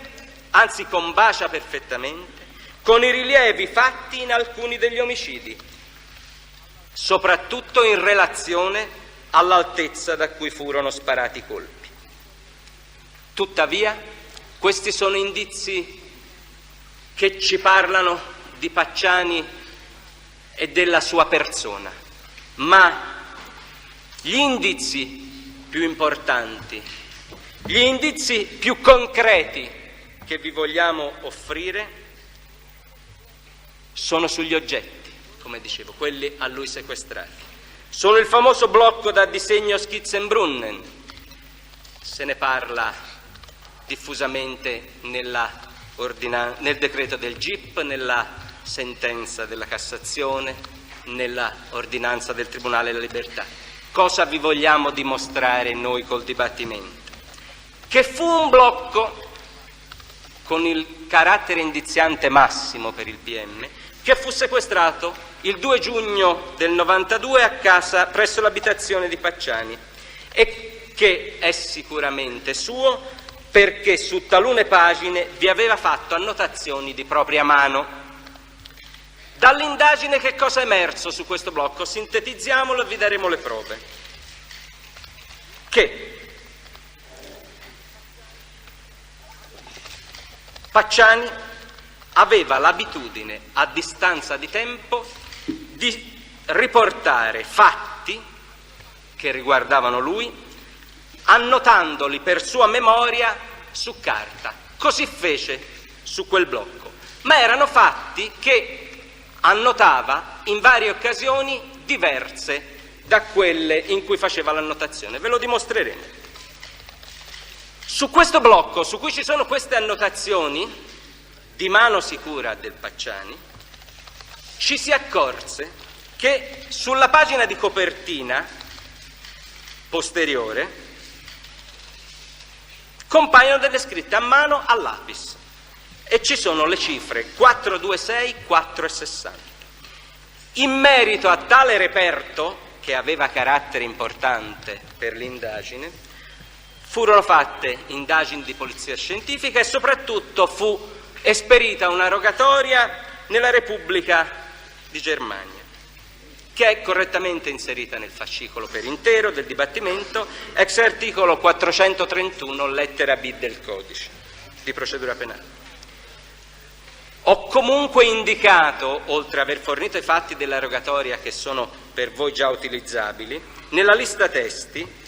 anzi combacia perfettamente, con i rilievi fatti in alcuni degli omicidi, soprattutto in relazione all'altezza da cui furono sparati i colpi. Tuttavia, questi sono indizi che ci parlano di Pacciani e della sua persona, ma gli indizi più importanti, gli indizi più concreti che vi vogliamo offrire sono sugli oggetti, come dicevo, quelli a lui sequestrati. Sono il famoso blocco da disegno Schützenbrunnen, se ne parla diffusamente nel decreto del GIP, nella sentenza della Cassazione, nella ordinanza del Tribunale della Libertà. Cosa vi vogliamo dimostrare noi col dibattimento? Che fu un blocco con il carattere indiziante massimo per il PM, che fu sequestrato il 2 giugno del 92 a casa presso l'abitazione di Pacciani e che è sicuramente suo perché su talune pagine vi aveva fatto annotazioni di propria mano. Dall'indagine che cosa è emerso su questo blocco? Sintetizziamolo e vi daremo le prove. Che Pacciani aveva l'abitudine, a distanza di tempo, di riportare fatti che riguardavano lui, annotandoli per sua memoria su carta. Così fece su quel blocco, ma erano fatti che annotava in varie occasioni diverse da quelle in cui faceva l'annotazione. Ve lo dimostreremo. Su questo blocco, su cui ci sono queste annotazioni di mano sicura del Pacciani, ci si accorse che sulla pagina di copertina posteriore compaiono delle scritte a mano a lapis e ci sono le cifre 426, 460. In merito a tale reperto, che aveva carattere importante per l'indagine, furono fatte indagini di polizia scientifica e soprattutto fu esperita una rogatoria nella Repubblica di Germania, che è correttamente inserita nel fascicolo per intero del dibattimento, ex articolo 431 lettera B del codice di procedura penale. Ho comunque indicato, oltre ad aver fornito i fatti della rogatoria che sono per voi già utilizzabili, nella lista testi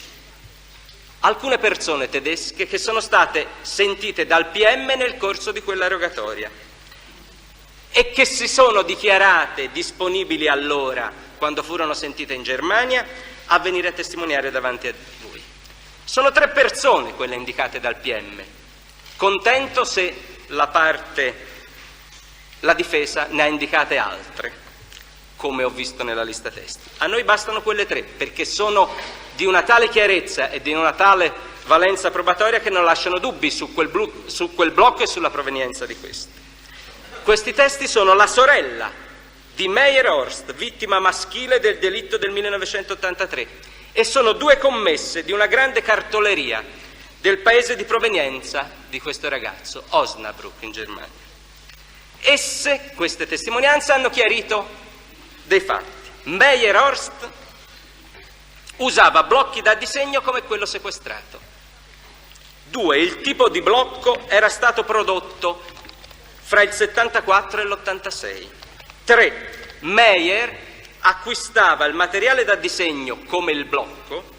alcune persone tedesche che sono state sentite dal PM nel corso di quella rogatoria e che si sono dichiarate disponibili allora, quando furono sentite in Germania, a venire a testimoniare davanti a voi. Sono 3 persone quelle indicate dal PM. Contento se la difesa ne ha indicate altre, come ho visto nella lista testi. A noi bastano quelle 3, perché sono di una tale chiarezza e di una tale valenza probatoria che non lasciano dubbi su quel blocco e sulla provenienza di questi. Questi testi sono la sorella di Meyer-Horst, vittima maschile del delitto del 1983, e sono 2 commesse di una grande cartoleria del paese di provenienza di questo ragazzo, Osnabrück, in Germania. Esse, queste testimonianze, hanno chiarito dei fatti. Meyer-Horst usava blocchi da disegno come quello sequestrato. 2. Il tipo di blocco era stato prodotto fra il 74 e l'86. 3. Meyer acquistava il materiale da disegno come il blocco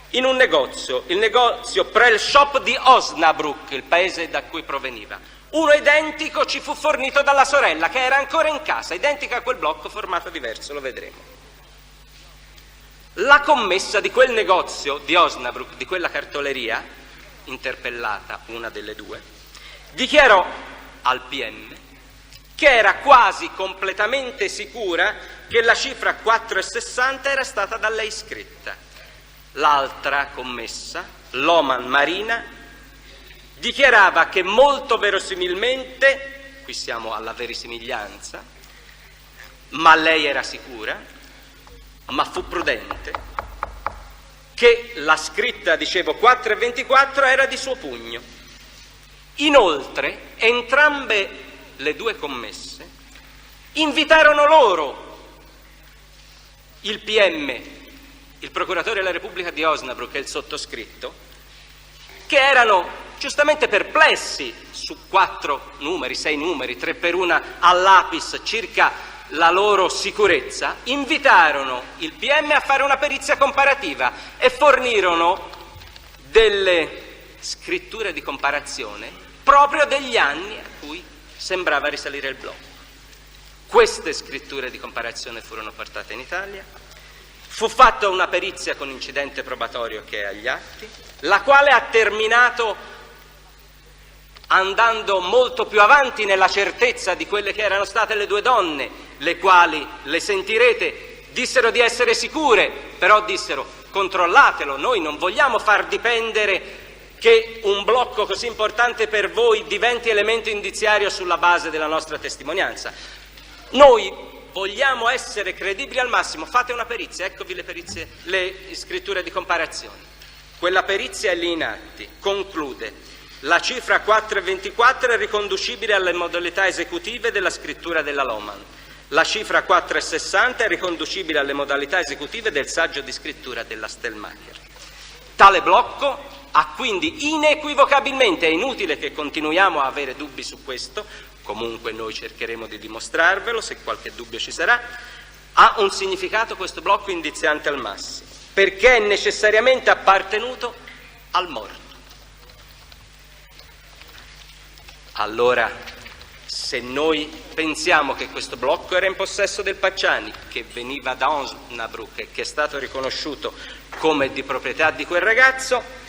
in un negozio, il negozio Prell Shop di Osnabrück, il paese da cui proveniva. Uno identico ci fu fornito dalla sorella, che era ancora in casa, identica a quel blocco, formato diverso, lo vedremo. La commessa di quel negozio di Osnabrück, di quella cartoleria, interpellata, una delle 2, dichiarò al PM che era quasi completamente sicura che la cifra 4,60 era stata da lei scritta. L'altra commessa, Lohmann Marina, dichiarava che molto verosimilmente, qui siamo alla verisimiglianza, ma lei era sicura, ma fu prudente, che la scritta, dicevo, 4,24 era di suo pugno. Inoltre, entrambe le 2 commesse invitarono loro il PM, il procuratore della Repubblica di Osnabrück e il sottoscritto, che erano giustamente perplessi su 4 numeri, 6 numeri, 3 per 1 a lapis circa la loro sicurezza, invitarono il PM a fare una perizia comparativa e fornirono delle scritture di comparazione proprio degli anni a cui sembrava risalire il blocco. Queste scritture di comparazione furono portate in Italia, fu fatta una perizia con incidente probatorio che è agli atti, la quale ha terminato andando molto più avanti nella certezza di quelle che erano state le 2 donne, le quali, le sentirete, dissero di essere sicure, però dissero: controllatelo, noi non vogliamo far dipendere che un blocco così importante per voi diventi elemento indiziario sulla base della nostra testimonianza. Noi vogliamo essere credibili al massimo, fate una perizia, eccovi le perizie, le scritture di comparazione. Quella perizia è lì in atti, conclude: la cifra 4,24 è riconducibile alle modalità esecutive della scrittura della Lohmann. La cifra 4,60 è riconducibile alle modalità esecutive del saggio di scrittura della Stellmacher. Tale blocco ha quindi inequivocabilmente, è inutile che continuiamo a avere dubbi su questo, comunque noi cercheremo di dimostrarvelo se qualche dubbio ci sarà, ha un significato, questo blocco, indiziante al massimo, perché è necessariamente appartenuto al morto. Allora, se noi pensiamo che questo blocco era in possesso del Pacciani, che veniva da Osnabrück e che è stato riconosciuto come di proprietà di quel ragazzo,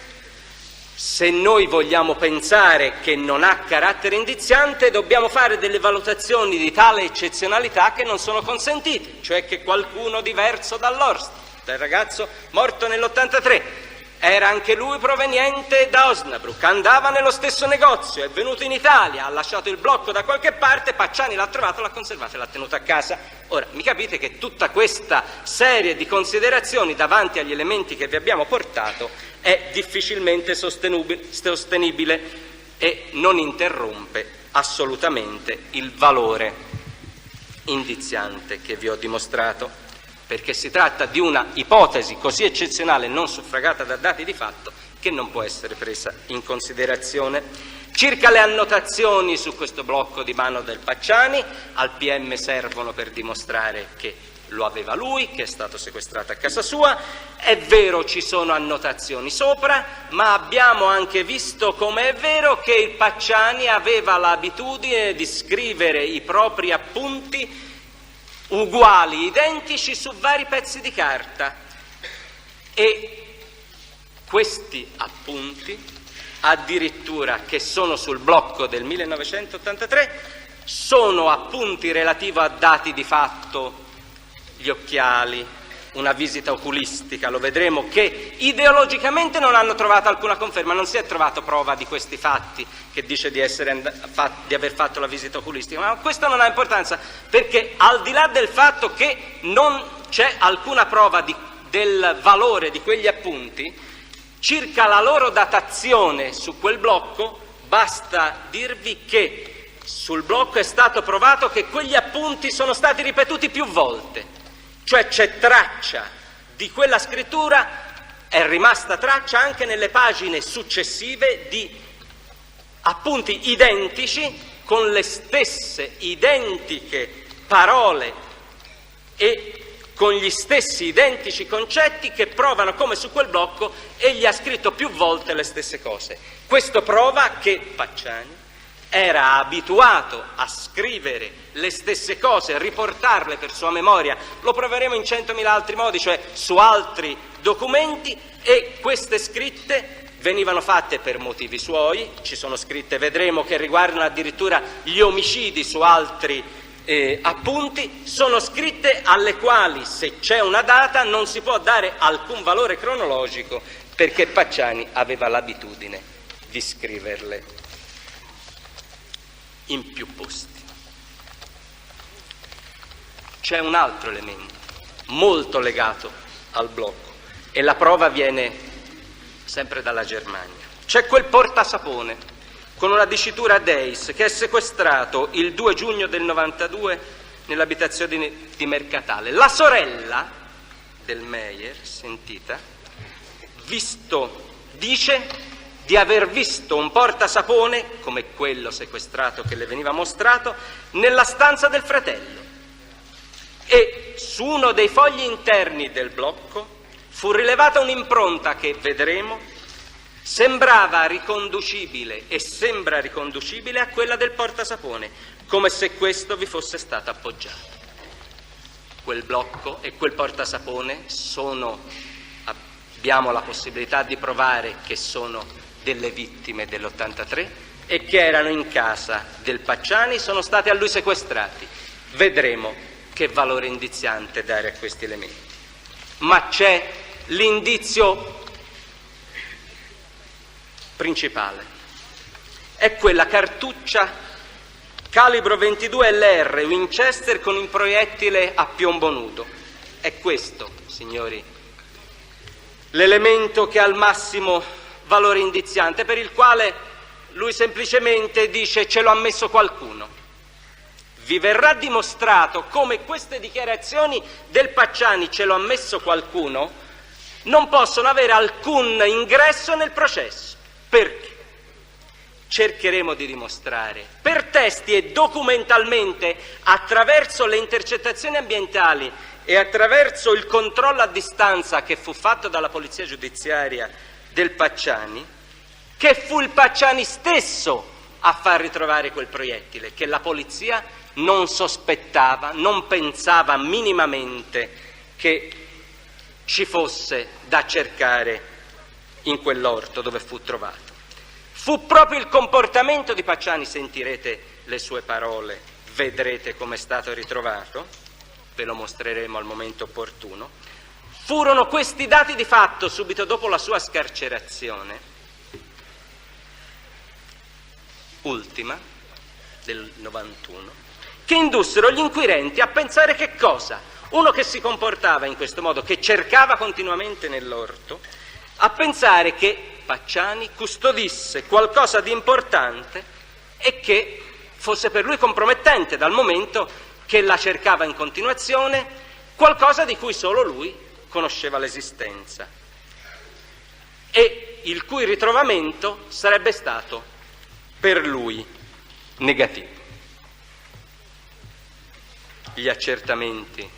Se noi vogliamo pensare che non ha carattere indiziante, dobbiamo fare delle valutazioni di tale eccezionalità che non sono consentite, cioè che qualcuno diverso dall'Horst, del ragazzo morto nell'83, era anche lui proveniente da Osnabrück, andava nello stesso negozio, è venuto in Italia, ha lasciato il blocco da qualche parte, Pacciani l'ha trovato, l'ha conservato e l'ha tenuto a casa. Ora, mi capite che tutta questa serie di considerazioni davanti agli elementi che vi abbiamo portato è difficilmente sostenibile e non interrompe assolutamente il valore indiziante che vi ho dimostrato, perché si tratta di una ipotesi così eccezionale, non suffragata da dati di fatto, che non può essere presa in considerazione. Circa le annotazioni su questo blocco di mano del Pacciani, al PM servono per dimostrare che lo aveva lui, che è stato sequestrato a casa sua. È vero, ci sono annotazioni sopra, ma abbiamo anche visto come è vero che il Pacciani aveva l'abitudine di scrivere i propri appunti uguali, identici, su vari pezzi di carta, e questi appunti, addirittura che sono sul blocco del 1983, sono appunti relativi a dati di fatto, gli occhiali, una visita oculistica, lo vedremo, che ideologicamente non hanno trovato alcuna conferma, non si è trovato prova di questi fatti, che dice di aver fatto la visita oculistica, ma questo non ha importanza, perché al di là del fatto che non c'è alcuna prova del valore di quegli appunti, circa la loro datazione su quel blocco, basta dirvi che sul blocco è stato provato che quegli appunti sono stati ripetuti più volte. Cioè c'è traccia di quella scrittura, è rimasta traccia anche nelle pagine successive di appunti identici con le stesse identiche parole e con gli stessi identici concetti che provano come su quel blocco egli ha scritto più volte le stesse cose. Questo prova che Pacciani era abituato a scrivere le stesse cose, a riportarle per sua memoria, lo proveremo in 100.000 altri modi, cioè su altri documenti, e queste scritte venivano fatte per motivi suoi. Ci sono scritte, vedremo, che riguardano addirittura gli omicidi su altri appunti, sono scritte alle quali, se c'è una data, non si può dare alcun valore cronologico, perché Pacciani aveva l'abitudine di scriverle in più posti. C'è un altro elemento molto legato al blocco, e la prova viene sempre dalla Germania. C'è quel portasapone con una dicitura Deis che è sequestrato il 2 giugno del 92 nell'abitazione di Mercatale. La sorella del Meyer, sentita, dice di aver visto un portasapone, come quello sequestrato che le veniva mostrato, nella stanza del fratello. E su uno dei fogli interni del blocco fu rilevata un'impronta che, vedremo, sembrava riconducibile e sembra riconducibile a quella del portasapone, come se questo vi fosse stato appoggiato. Quel blocco e quel portasapone abbiamo la possibilità di provare che sono delle vittime dell'83 e che erano in casa del Pacciani, sono stati a lui sequestrati. Vedremo che valore indiziante dare a questi elementi. Ma c'è l'indizio principale. È quella cartuccia calibro 22 LR Winchester con un proiettile a piombo nudo. È questo, signori, l'elemento che ha al massimo valore indiziante, per il quale lui semplicemente dice: ce l'ho ammesso qualcuno. Vi verrà dimostrato come queste dichiarazioni del Pacciani, ce l'ho ammesso qualcuno, non possono avere alcun ingresso nel processo. Perché? Cercheremo di dimostrare per testi e documentalmente, attraverso le intercettazioni ambientali e attraverso il controllo a distanza che fu fatto dalla polizia giudiziaria del Pacciani, che fu il Pacciani stesso a far ritrovare quel proiettile, che la polizia non sospettava, non pensava minimamente che ci fosse da cercare in quell'orto dove fu trovato. Fu proprio il comportamento di Pacciani, sentirete le sue parole, vedrete come è stato ritrovato, ve lo mostreremo al momento opportuno. Furono questi dati di fatto, subito dopo la sua scarcerazione, ultima, del 91, che indussero gli inquirenti a pensare che cosa? Uno che si comportava in questo modo, che cercava continuamente nell'orto, a pensare che Pacciani custodisse qualcosa di importante e che fosse per lui compromettente, dal momento che la cercava in continuazione, qualcosa di cui solo lui conosceva l'esistenza e il cui ritrovamento sarebbe stato per lui negativo. Gli accertamenti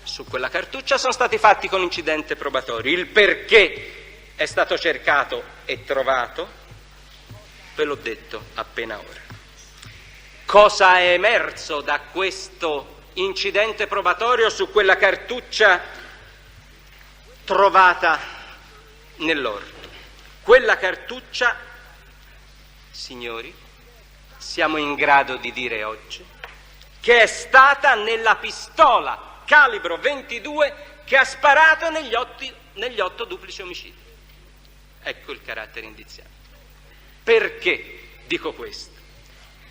su quella cartuccia sono stati fatti con incidente probatorio. Il perché è stato cercato e trovato ve l'ho detto appena ora. Cosa è emerso da questo incidente probatorio su quella cartuccia trovata nell'orto? Quella cartuccia, signori, siamo in grado di dire oggi che è stata nella pistola calibro 22 che ha sparato negli 8 duplici omicidi. Ecco il carattere indiziario. Perché dico questo?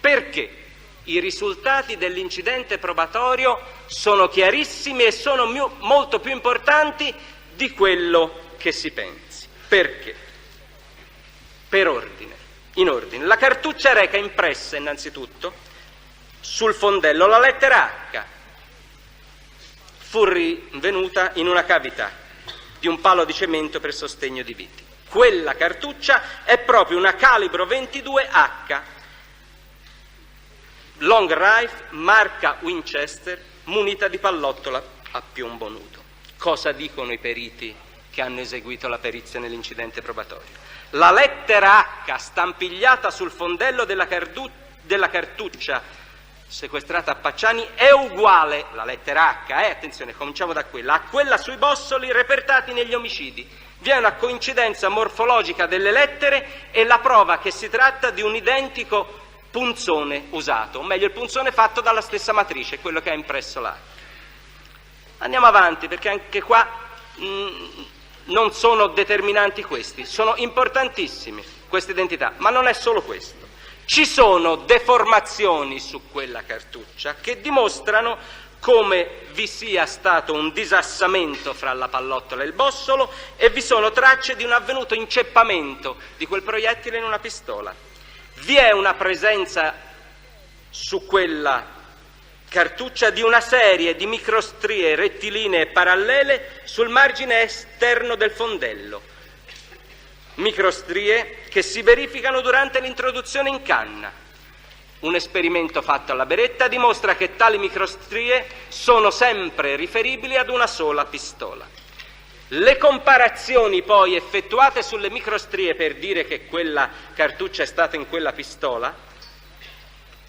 Perché i risultati dell'incidente probatorio sono chiarissimi e sono molto più importanti di quello che si pensi. Perché? Per ordine. In ordine. La cartuccia reca impressa innanzitutto sul fondello la lettera H. Fu rinvenuta in una cavità di un palo di cemento per sostegno di viti. Quella cartuccia è proprio una calibro 22H, long rifle, marca Winchester, munita di pallottola a piombo nudo. Cosa dicono i periti che hanno eseguito la perizia nell'incidente probatorio? La lettera H stampigliata sul fondello della cartuccia sequestrata a Pacciani è uguale, la lettera H, attenzione, cominciamo da quella, a quella sui bossoli repertati negli omicidi. Vi è una coincidenza morfologica delle lettere e la prova che si tratta di un identico punzone usato, o meglio il punzone fatto dalla stessa matrice, quello che ha impresso l'H. Andiamo avanti, perché anche qua non sono determinanti questi, sono importantissimi queste identità, ma non è solo questo. Ci sono deformazioni su quella cartuccia che dimostrano come vi sia stato un disassamento fra la pallottola e il bossolo e vi sono tracce di un avvenuto inceppamento di quel proiettile in una pistola. Vi è una presenza su quella cartuccia di una serie di microstrie rettilinee parallele sul margine esterno del fondello. Microstrie che si verificano durante l'introduzione in canna. Un esperimento fatto alla beretta dimostra che tali microstrie sono sempre riferibili ad una sola pistola. Le comparazioni poi effettuate sulle microstrie per dire che quella cartuccia è stata in quella pistola,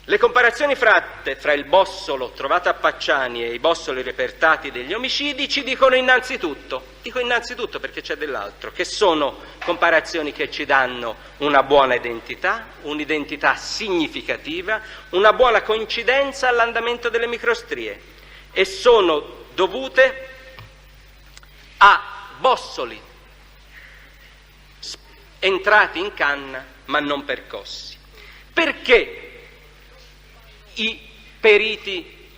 le comparazioni fatte fra il bossolo trovato a Pacciani e i bossoli repertati degli omicidi ci dicono innanzitutto, dico innanzitutto perché c'è dell'altro, che sono comparazioni che ci danno una buona identità, un'identità significativa, una buona coincidenza all'andamento delle microstrie e sono dovute a bossoli entrati in canna ma non percossi. Perché i periti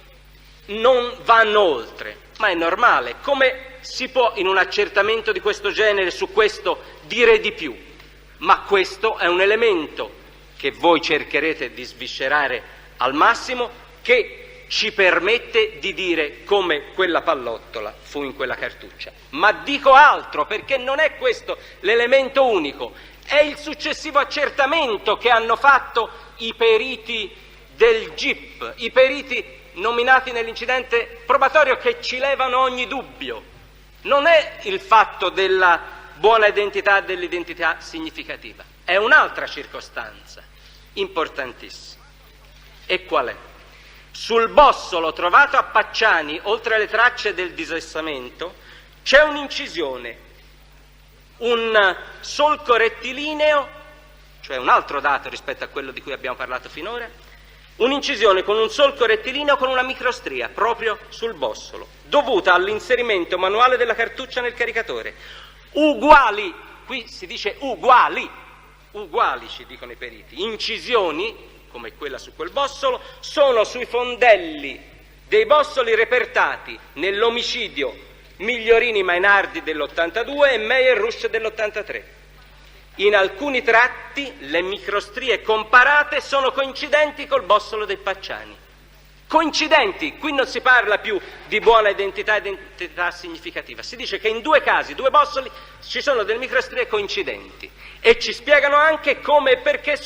non vanno oltre? Ma è normale. Come si può in un accertamento di questo genere su questo dire di più? Ma questo è un elemento che voi cercherete di sviscerare al massimo, che ci permette di dire come quella pallottola fu in quella cartuccia. Ma dico altro, perché non è questo l'elemento unico, è il successivo accertamento che hanno fatto i periti del GIP, i periti nominati nell'incidente probatorio, che ci levano ogni dubbio. Non è il fatto della buona identità, dell'identità significativa, è un'altra circostanza importantissima. E qual è? Sul bossolo trovato a Pacciani, oltre alle tracce del disassamento, c'è un'incisione, un solco rettilineo cioè un altro dato rispetto a quello di cui abbiamo parlato finora, un'incisione con un solco rettilineo con una microstria proprio sul bossolo, dovuta all'inserimento manuale della cartuccia nel caricatore. Uguali, qui si dice uguali, uguali ci dicono i periti, incisioni, come quella su quel bossolo, sono sui fondelli dei bossoli repertati nell'omicidio Migliorini Mainardi dell'82 e Meyer Rush dell'83. In alcuni tratti le microstrie comparate sono coincidenti col bossolo dei Pacciani. Coincidenti, qui non si parla più di buona identità e identità significativa, si dice che in due casi, due bossoli, ci sono delle microstrie coincidenti e ci spiegano anche come e perché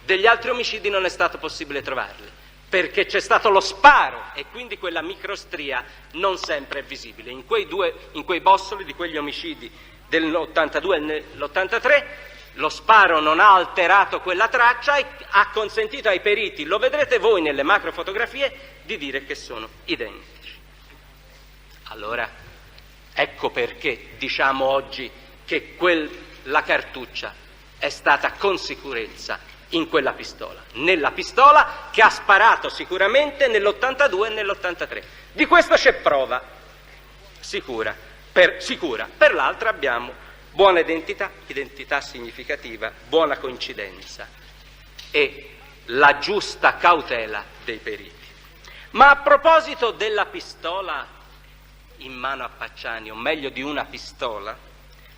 degli altri omicidi non è stato possibile trovarli, perché c'è stato lo sparo e quindi quella microstria non sempre è visibile. In quei bossoli di quegli omicidi dell'82 e nell'83 lo sparo non ha alterato quella traccia e ha consentito ai periti, lo vedrete voi nelle macrofotografie, di dire che sono identici. Allora, ecco perché diciamo oggi che la cartuccia è stata con sicurezza in quella pistola, nella pistola che ha sparato sicuramente nell'82 e nell'83. Di questo c'è prova sicura. Per l'altra abbiamo buona identità significativa, buona coincidenza e la giusta cautela dei periti. Ma a proposito della pistola in mano a Pacciani, o meglio di una pistola,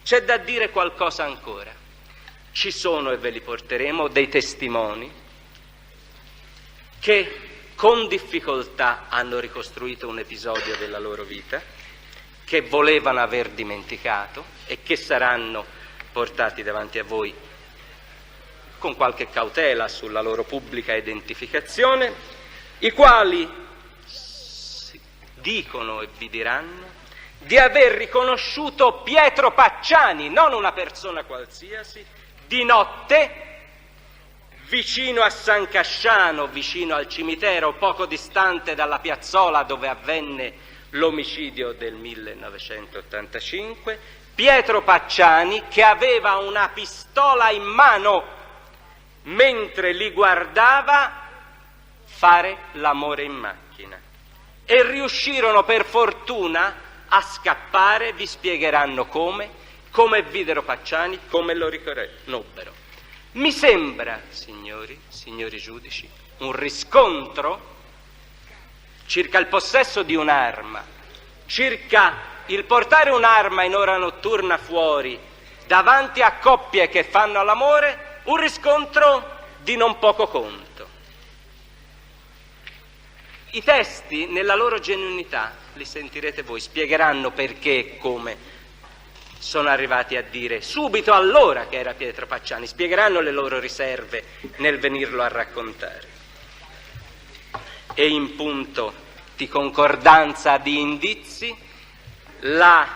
c'è da dire qualcosa ancora. Ci sono, e ve li porteremo, dei testimoni che con difficoltà hanno ricostruito un episodio della loro vita, che volevano aver dimenticato e che saranno portati davanti a voi con qualche cautela sulla loro pubblica identificazione, i quali dicono e vi diranno di aver riconosciuto Pietro Pacciani, non una persona qualsiasi, di notte vicino a San Casciano, vicino al cimitero, poco distante dalla piazzola dove avvenne l'omicidio del 1985, Pietro Pacciani che aveva una pistola in mano mentre li guardava fare l'amore in macchina e riuscirono per fortuna a scappare. Vi spiegheranno come videro Pacciani, come lo riconobbero. Mi sembra, signori giudici, un riscontro circa il possesso di un'arma, circa il portare un'arma in ora notturna fuori davanti a coppie che fanno l'amore, un riscontro di non poco conto. I testi, nella loro genuinità, li sentirete voi, spiegheranno perché e come sono arrivati a dire subito allora che era Pietro Pacciani, spiegheranno le loro riserve nel venirlo a raccontare. E in punto di concordanza di indizi, la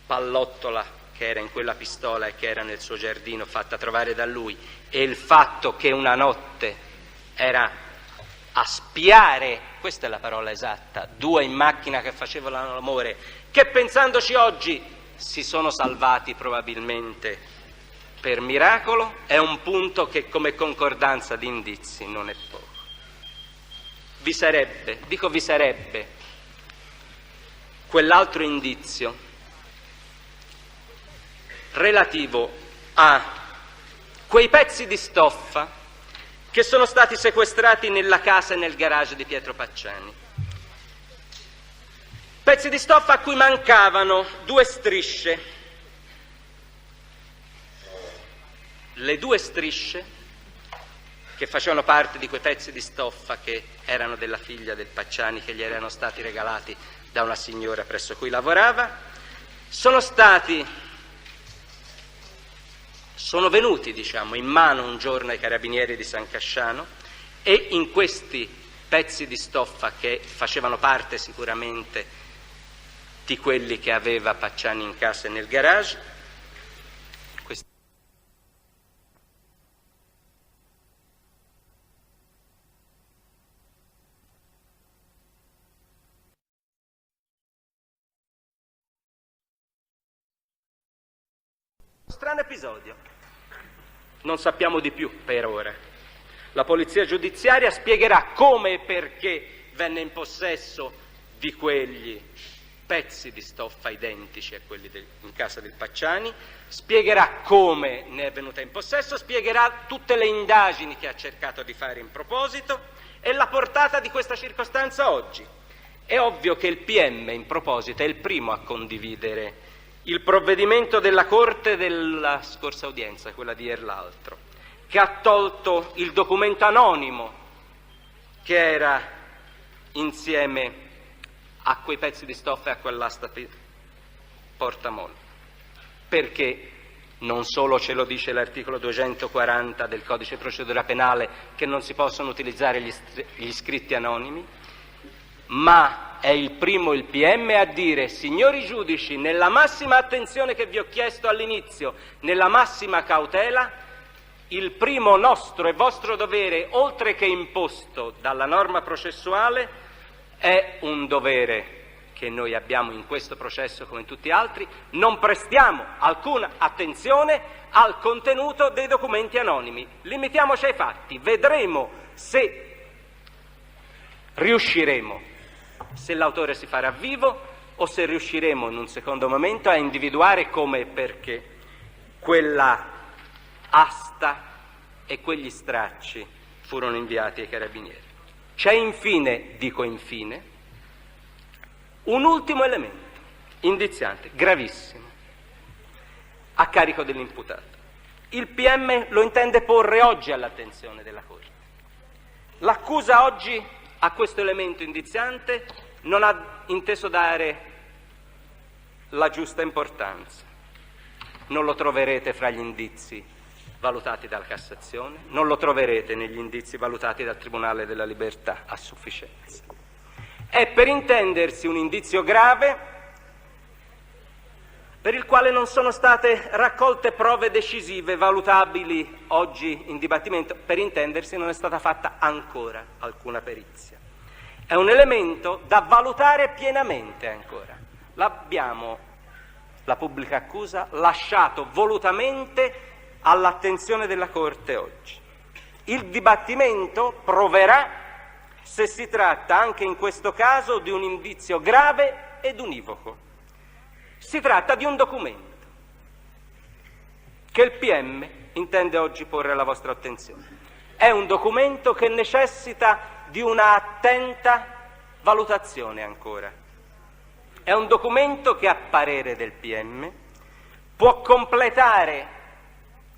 pallottola che era in quella pistola e che era nel suo giardino fatta trovare da lui e il fatto che una notte era a spiare, questa è la parola esatta, due in macchina che facevano l'amore, che pensandoci oggi si sono salvati probabilmente per miracolo, è un punto che come concordanza di indizi non è poco. Vi sarebbe quell'altro indizio relativo a quei pezzi di stoffa che sono stati sequestrati nella casa e nel garage di Pietro Pacciani. Pezzi di stoffa a cui mancavano due strisce. Le due strisce che facevano parte di quei pezzi di stoffa che erano della figlia del Pacciani, che gli erano stati regalati da una signora presso cui lavorava, sono venuti, in mano un giorno ai carabinieri di San Casciano e in questi pezzi di stoffa che facevano parte sicuramente di quelli che aveva Pacciani in casa e nel garage, strano episodio. Non sappiamo di più per ora. La polizia giudiziaria spiegherà come e perché venne in possesso di quegli pezzi di stoffa identici a quelli in casa del Pacciani, spiegherà come ne è venuta in possesso, spiegherà tutte le indagini che ha cercato di fare in proposito e la portata di questa circostanza oggi. È ovvio che il PM in proposito è il primo a condividere il provvedimento della Corte della scorsa udienza, quella di ieri l'altro, che ha tolto il documento anonimo che era insieme a quei pezzi di stoffa e a quell'asta portamon. Perché non solo ce lo dice l'articolo 240 del Codice di procedura penale che non si possono utilizzare gli scritti anonimi, ma è il primo il PM a dire: signori giudici, nella massima attenzione che vi ho chiesto all'inizio, nella massima cautela, il primo nostro e vostro dovere, oltre che imposto dalla norma processuale, è un dovere che noi abbiamo in questo processo come in tutti gli altri: non prestiamo alcuna attenzione al contenuto dei documenti anonimi, limitiamoci ai fatti, vedremo se riusciremo, se l'autore si farà vivo o se riusciremo in un secondo momento a individuare come e perché quella asta e quegli stracci furono inviati ai carabinieri. C'è infine, dico infine, un ultimo elemento indiziante, gravissimo, a carico dell'imputato. Il PM lo intende porre oggi all'attenzione della Corte. L'accusa oggi a questo elemento indiziante non ha inteso dare la giusta importanza. Non lo troverete fra gli indizi valutati dalla Cassazione, non lo troverete negli indizi valutati dal Tribunale della Libertà a sufficienza. È, per intendersi, un indizio grave per il quale non sono state raccolte prove decisive valutabili oggi in dibattimento. Per intendersi, non è stata fatta ancora alcuna perizia. È un elemento da valutare pienamente ancora. L'abbiamo, la pubblica accusa, lasciato volutamente all'attenzione della Corte oggi. Il dibattimento proverà se si tratta anche in questo caso di un indizio grave ed univoco. Si tratta di un documento che il PM intende oggi porre alla vostra attenzione. È un documento che necessita di una attenta valutazione ancora. È un documento che, a parere del PM, può completare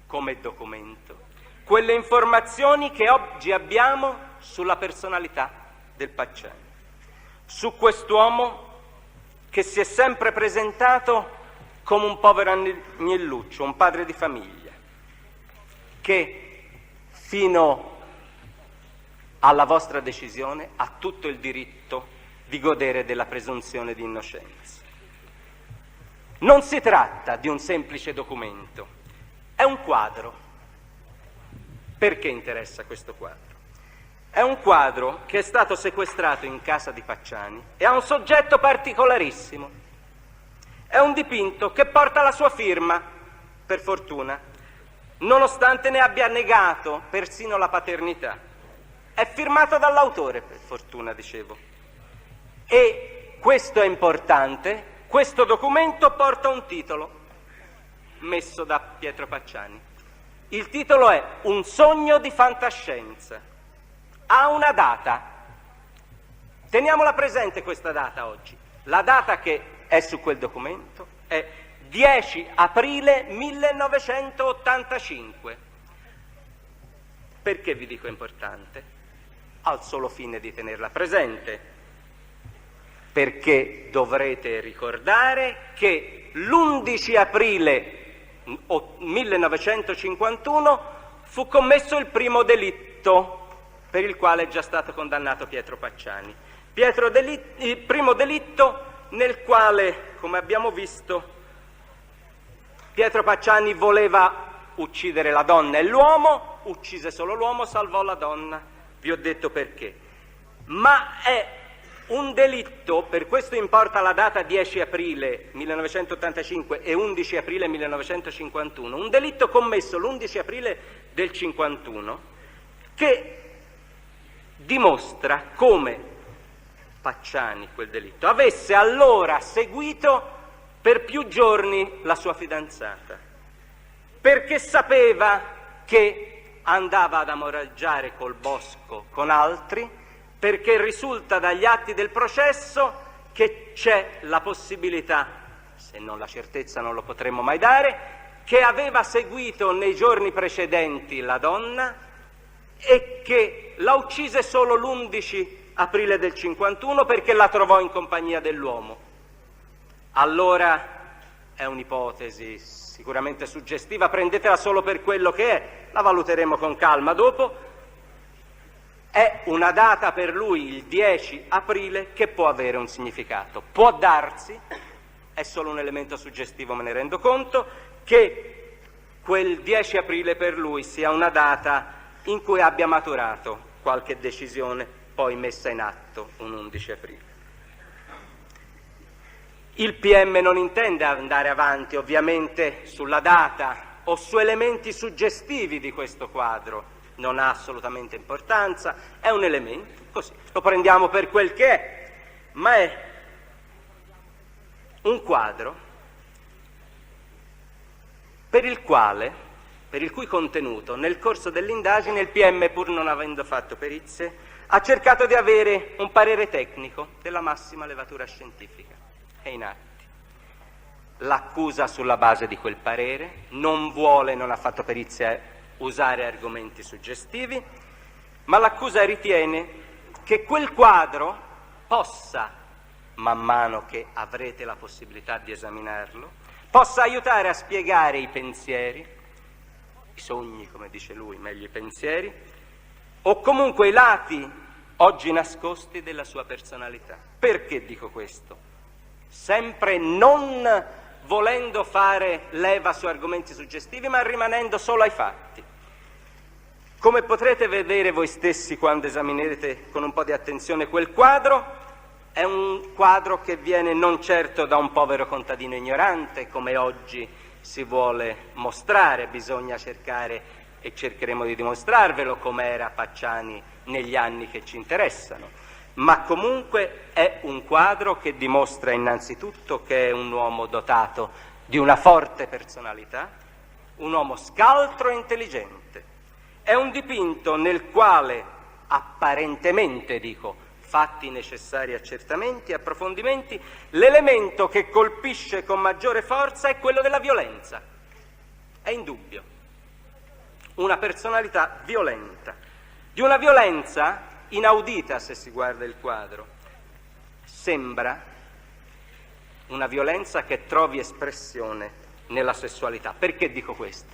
come documento quelle informazioni che oggi abbiamo sulla personalità del Pacciani, su quest'uomo che si è sempre presentato come un povero agnelluccio, un padre di famiglia, che fino alla vostra decisione ha tutto il diritto di godere della presunzione di innocenza. Non si tratta di un semplice documento, è un quadro. Perché interessa questo quadro? È un quadro che è stato sequestrato in casa di Pacciani e ha un soggetto particolarissimo. È un dipinto che porta la sua firma, per fortuna, nonostante ne abbia negato persino la paternità. È firmato dall'autore, per fortuna, dicevo. E questo è importante, questo documento porta un titolo messo da Pietro Pacciani. Il titolo è Un sogno di fantascienza. Ha una data. Teniamola presente questa data oggi. La data che è su quel documento è 10 aprile 1985. Perché vi dico importante? Al solo fine di tenerla presente. Perché dovrete ricordare che l'11 aprile 1951 fu commesso il primo delitto per il quale è già stato condannato Pietro Pacciani. Il primo delitto nel quale, come abbiamo visto, Pietro Pacciani voleva uccidere la donna e l'uomo, uccise solo l'uomo, salvò la donna. Vi ho detto perché. Ma è un delitto, per questo importa la data 10 aprile 1985 e 11 aprile 1951, un delitto commesso l'11 aprile del 51 che dimostra come Pacciani, quel delitto, avesse allora seguito per più giorni la sua fidanzata, perché sapeva che andava ad amoreggiare col Bosco con altri, perché risulta dagli atti del processo che c'è la possibilità, se non la certezza non lo potremmo mai dare, che aveva seguito nei giorni precedenti la donna e che la uccise solo l'11 aprile del 51 perché la trovò in compagnia dell'uomo. Allora è un'ipotesi sicuramente suggestiva, prendetela solo per quello che è, la valuteremo con calma dopo. È una data per lui, il 10 aprile, che può avere un significato. Può darsi, è solo un elemento suggestivo, me ne rendo conto, che quel 10 aprile per lui sia una data in cui abbia maturato qualche decisione poi messa in atto un 11 aprile. Il PM non intende andare avanti ovviamente sulla data o su elementi suggestivi di questo quadro, non ha assolutamente importanza, è un elemento, così, lo prendiamo per quel che è, ma è un quadro per il cui contenuto nel corso dell'indagine il PM, pur non avendo fatto perizie, ha cercato di avere un parere tecnico della massima levatura scientifica. È in atti. L'accusa sulla base di quel parere non ha fatto perizia usare argomenti suggestivi, ma l'accusa ritiene che quel quadro possa, man mano che avrete la possibilità di esaminarlo, possa aiutare a spiegare i pensieri, i sogni, come dice lui, meglio i pensieri, o comunque i lati oggi nascosti della sua personalità. Perché dico questo? Sempre non volendo fare leva su argomenti suggestivi, ma rimanendo solo ai fatti. Come potrete vedere voi stessi quando esaminerete con un po' di attenzione quel quadro, è un quadro che viene non certo da un povero contadino ignorante, come oggi si vuole mostrare, bisogna cercare e cercheremo di dimostrarvelo come era Pacciani negli anni che ci interessano, ma comunque è un quadro che dimostra innanzitutto che è un uomo dotato di una forte personalità, un uomo scaltro e intelligente. È un dipinto nel quale apparentemente, fatti necessari accertamenti e approfondimenti, l'elemento che colpisce con maggiore forza è quello della violenza. È indubbio. Una personalità violenta, di una violenza inaudita se si guarda il quadro. Sembra una violenza che trovi espressione nella sessualità. Perché dico questo?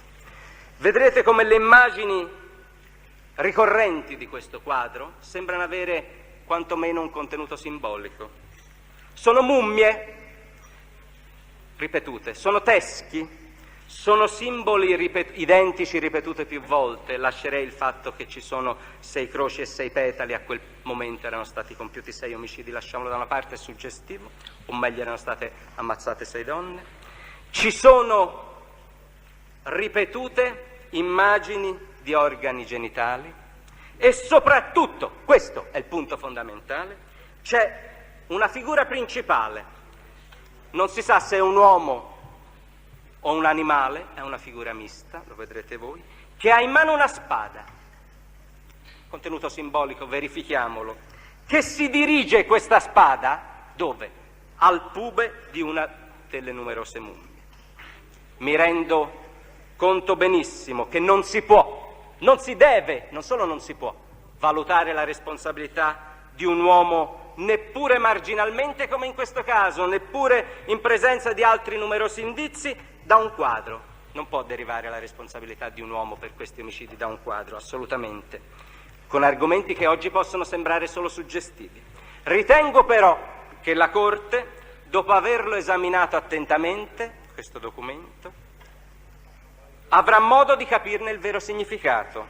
Vedrete come le immagini ricorrenti di questo quadro sembrano avere quantomeno un contenuto simbolico. Sono mummie ripetute, sono teschi, sono simboli identici ripetute più volte. Lascerei il fatto che ci sono 6 croci e 6 petali, a quel momento erano stati compiuti 6 omicidi, lasciamolo da una parte, è suggestivo, o meglio erano state ammazzate 6 donne. Ci sono ripetute immagini di organi genitali e soprattutto, questo è il punto fondamentale, c'è una figura principale, non si sa se è un uomo o un animale, è una figura mista, lo vedrete voi, che ha in mano una spada, contenuto simbolico, verifichiamolo, che si dirige questa spada, dove? Al pube di una delle numerose mummie. Mi rendo conto benissimo che non si può, non si deve, non solo non si può, valutare la responsabilità di un uomo neppure marginalmente come in questo caso, neppure in presenza di altri numerosi indizi, da un quadro. Non può derivare la responsabilità di un uomo per questi omicidi da un quadro, assolutamente, con argomenti che oggi possono sembrare solo suggestivi. Ritengo però che la Corte, dopo averlo esaminato attentamente, questo documento, avrà modo di capirne il vero significato,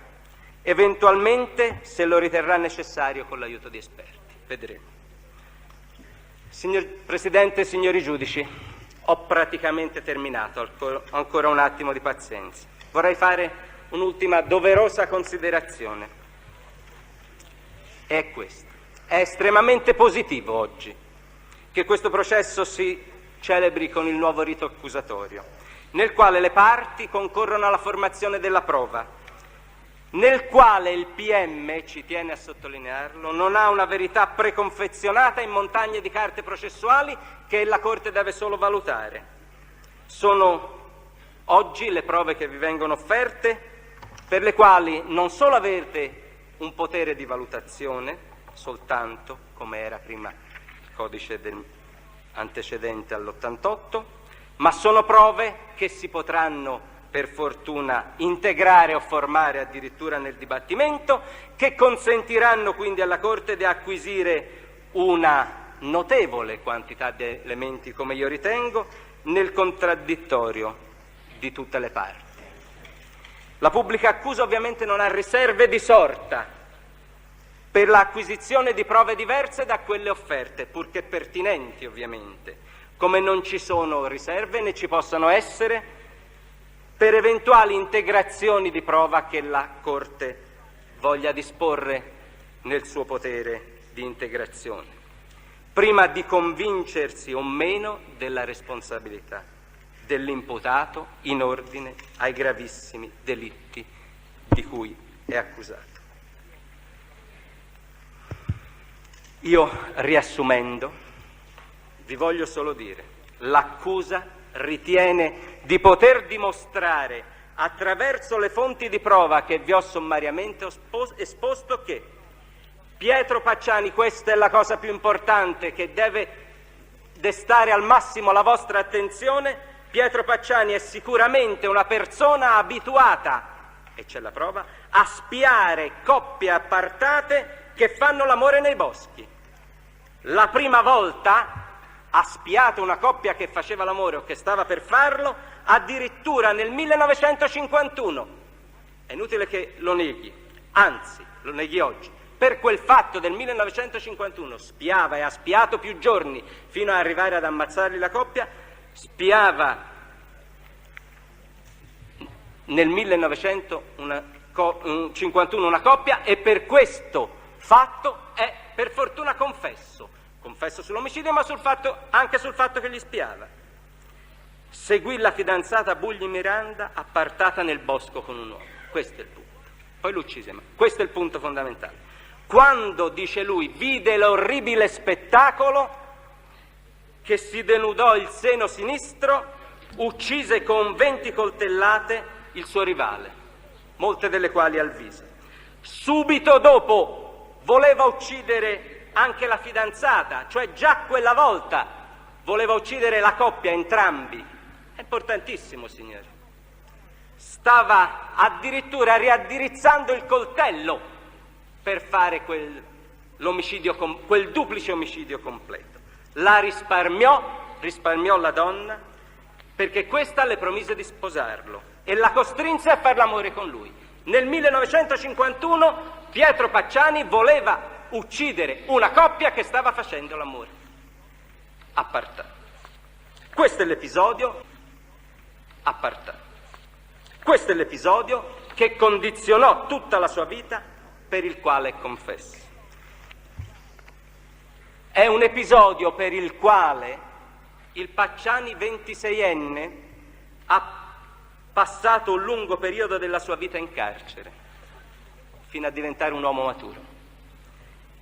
eventualmente se lo riterrà necessario con l'aiuto di esperti. Vedremo. Signor Presidente, signori giudici, ho praticamente terminato, ancora un attimo di pazienza. Vorrei fare un'ultima doverosa considerazione. È questa. È estremamente positivo oggi che questo processo si celebri con il nuovo rito accusatorio, nel quale le parti concorrono alla formazione della prova, nel quale il PM, ci tiene a sottolinearlo, non ha una verità preconfezionata in montagne di carte processuali che la Corte deve solo valutare. Sono oggi le prove che vi vengono offerte, per le quali non solo avete un potere di valutazione, soltanto, come era prima il codice antecedente all'88, ma sono prove che si potranno per fortuna integrare o formare addirittura nel dibattimento, che consentiranno quindi alla Corte di acquisire una notevole quantità di elementi, come io ritengo, nel contraddittorio di tutte le parti. La pubblica accusa ovviamente non ha riserve di sorta per l'acquisizione di prove diverse da quelle offerte, purché pertinenti ovviamente, come non ci sono riserve né ci possono essere per eventuali integrazioni di prova che la Corte voglia disporre nel suo potere di integrazione, prima di convincersi o meno della responsabilità dell'imputato in ordine ai gravissimi delitti di cui è accusato. Io, riassumendo, vi voglio solo dire: l'accusa ritiene di poter dimostrare attraverso le fonti di prova che vi ho sommariamente esposto che Pietro Pacciani, questa è la cosa più importante che deve destare al massimo la vostra attenzione, Pietro Pacciani è sicuramente una persona abituata, e c'è la prova, a spiare coppie appartate che fanno l'amore nei boschi. La prima volta ha spiato una coppia che faceva l'amore o che stava per farlo addirittura nel 1951. È inutile che lo neghi, anzi lo neghi oggi. Per quel fatto del 1951 spiava e ha spiato più giorni fino ad arrivare ad ammazzargli la coppia, spiava nel 1951 una coppia e per questo fatto è per fortuna confesso sull'omicidio, ma anche sul fatto che gli spiava. Seguì la fidanzata Bugli Miranda appartata nel bosco con un uomo. Questo è il punto. Poi l'uccise, ma questo è il punto fondamentale. Quando, dice lui, vide l'orribile spettacolo che si denudò il seno sinistro, uccise con 20 coltellate il suo rivale, molte delle quali al viso. Subito dopo voleva uccidere anche la fidanzata, cioè già quella volta voleva uccidere la coppia, entrambi. È importantissimo, signori. Stava addirittura riaddirizzando il coltello per fare quel duplice omicidio completo. La risparmiò la donna, perché questa le promise di sposarlo e la costrinse a fare l'amore con lui. Nel 1951 Pietro Pacciani voleva uccidere una coppia che stava facendo l'amore appartato. Questo è l'episodio appartato. Questo è l'episodio che condizionò tutta la sua vita, per il quale è confesso. È un episodio per il quale il Pacciani 26enne ha passato un lungo periodo della sua vita in carcere, fino a diventare un uomo maturo,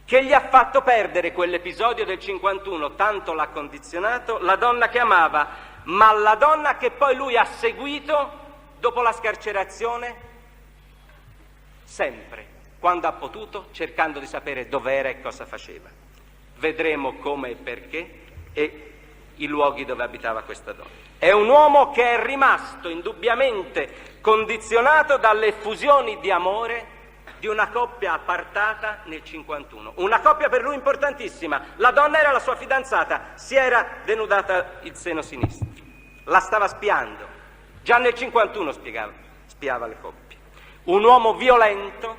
che gli ha fatto perdere quell'episodio del 51, tanto l'ha condizionato, la donna che amava, ma la donna che poi lui ha seguito dopo la scarcerazione, sempre, quando ha potuto, cercando di sapere dov'era e cosa faceva. Vedremo come e perché e i luoghi dove abitava questa donna. È un uomo che è rimasto indubbiamente condizionato dalle effusioni di amore di una coppia appartata nel 51, una coppia per lui importantissima. La donna era la sua fidanzata, si era denudata il seno sinistro, la stava spiando, già nel 51 spiava le coppie. Un uomo violento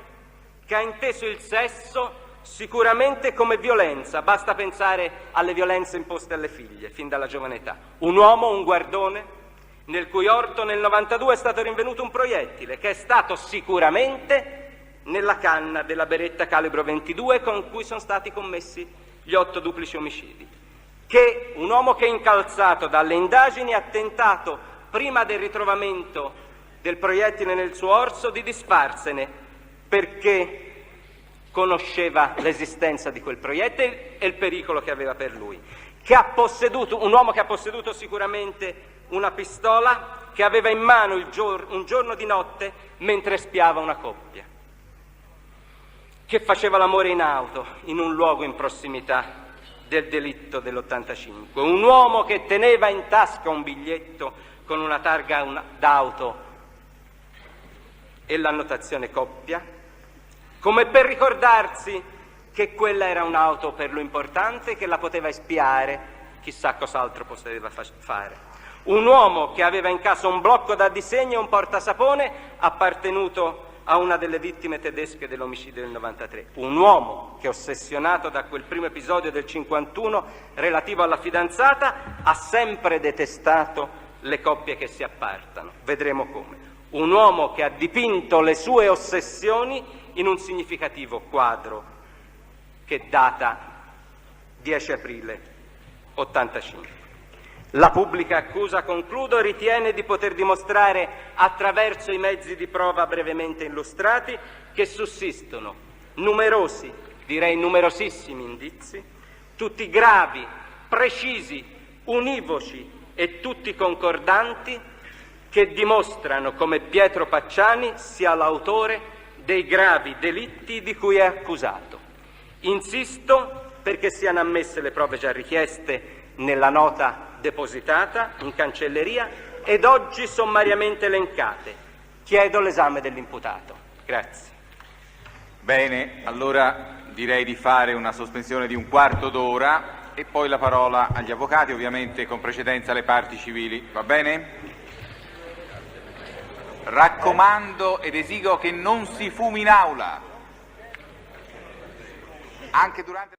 che ha inteso il sesso sicuramente come violenza, basta pensare alle violenze imposte alle figlie fin dalla giovane età. Un uomo, un guardone, nel cui orto nel 92 è stato rinvenuto un proiettile che è stato sicuramente nella canna della beretta calibro 22 con cui sono stati commessi gli 8 duplici omicidi. Che un uomo che, incalzato dalle indagini, ha tentato, prima del ritrovamento del proiettile nel suo orso, di disfarsene perché conosceva l'esistenza di quel proiettile e il pericolo che aveva per lui. Un uomo che ha posseduto sicuramente una pistola che aveva in mano un giorno di notte mentre spiava una coppia, che faceva l'amore in auto in un luogo in prossimità del delitto dell'85, un uomo che teneva in tasca un biglietto con una targa d'auto e l'annotazione coppia, come per ricordarsi che quella era un'auto per lui importante, che la poteva espiare, chissà cos'altro poteva fare. Un uomo che aveva in casa un blocco da disegno e un portasapone appartenuto a una delle vittime tedesche dell'omicidio del 93. Un uomo che, ossessionato da quel primo episodio del 51 relativo alla fidanzata, ha sempre detestato le coppie che si appartano. Vedremo come. Un uomo che ha dipinto le sue ossessioni in un significativo quadro che data 10 aprile 85. La pubblica accusa, concludo, ritiene di poter dimostrare attraverso i mezzi di prova brevemente illustrati che sussistono numerosi, direi numerosissimi indizi, tutti gravi, precisi, univoci e tutti concordanti, che dimostrano come Pietro Pacciani sia l'autore dei gravi delitti di cui è accusato. Insisto perché siano ammesse le prove già richieste nella nota depositata in cancelleria ed oggi sommariamente elencate. Chiedo l'esame dell'imputato. Grazie. Bene, allora direi di fare una sospensione di un quarto d'ora e poi la parola agli avvocati, ovviamente con precedenza alle parti civili. Va bene? Raccomando ed esigo che non si fumi in aula. Anche durante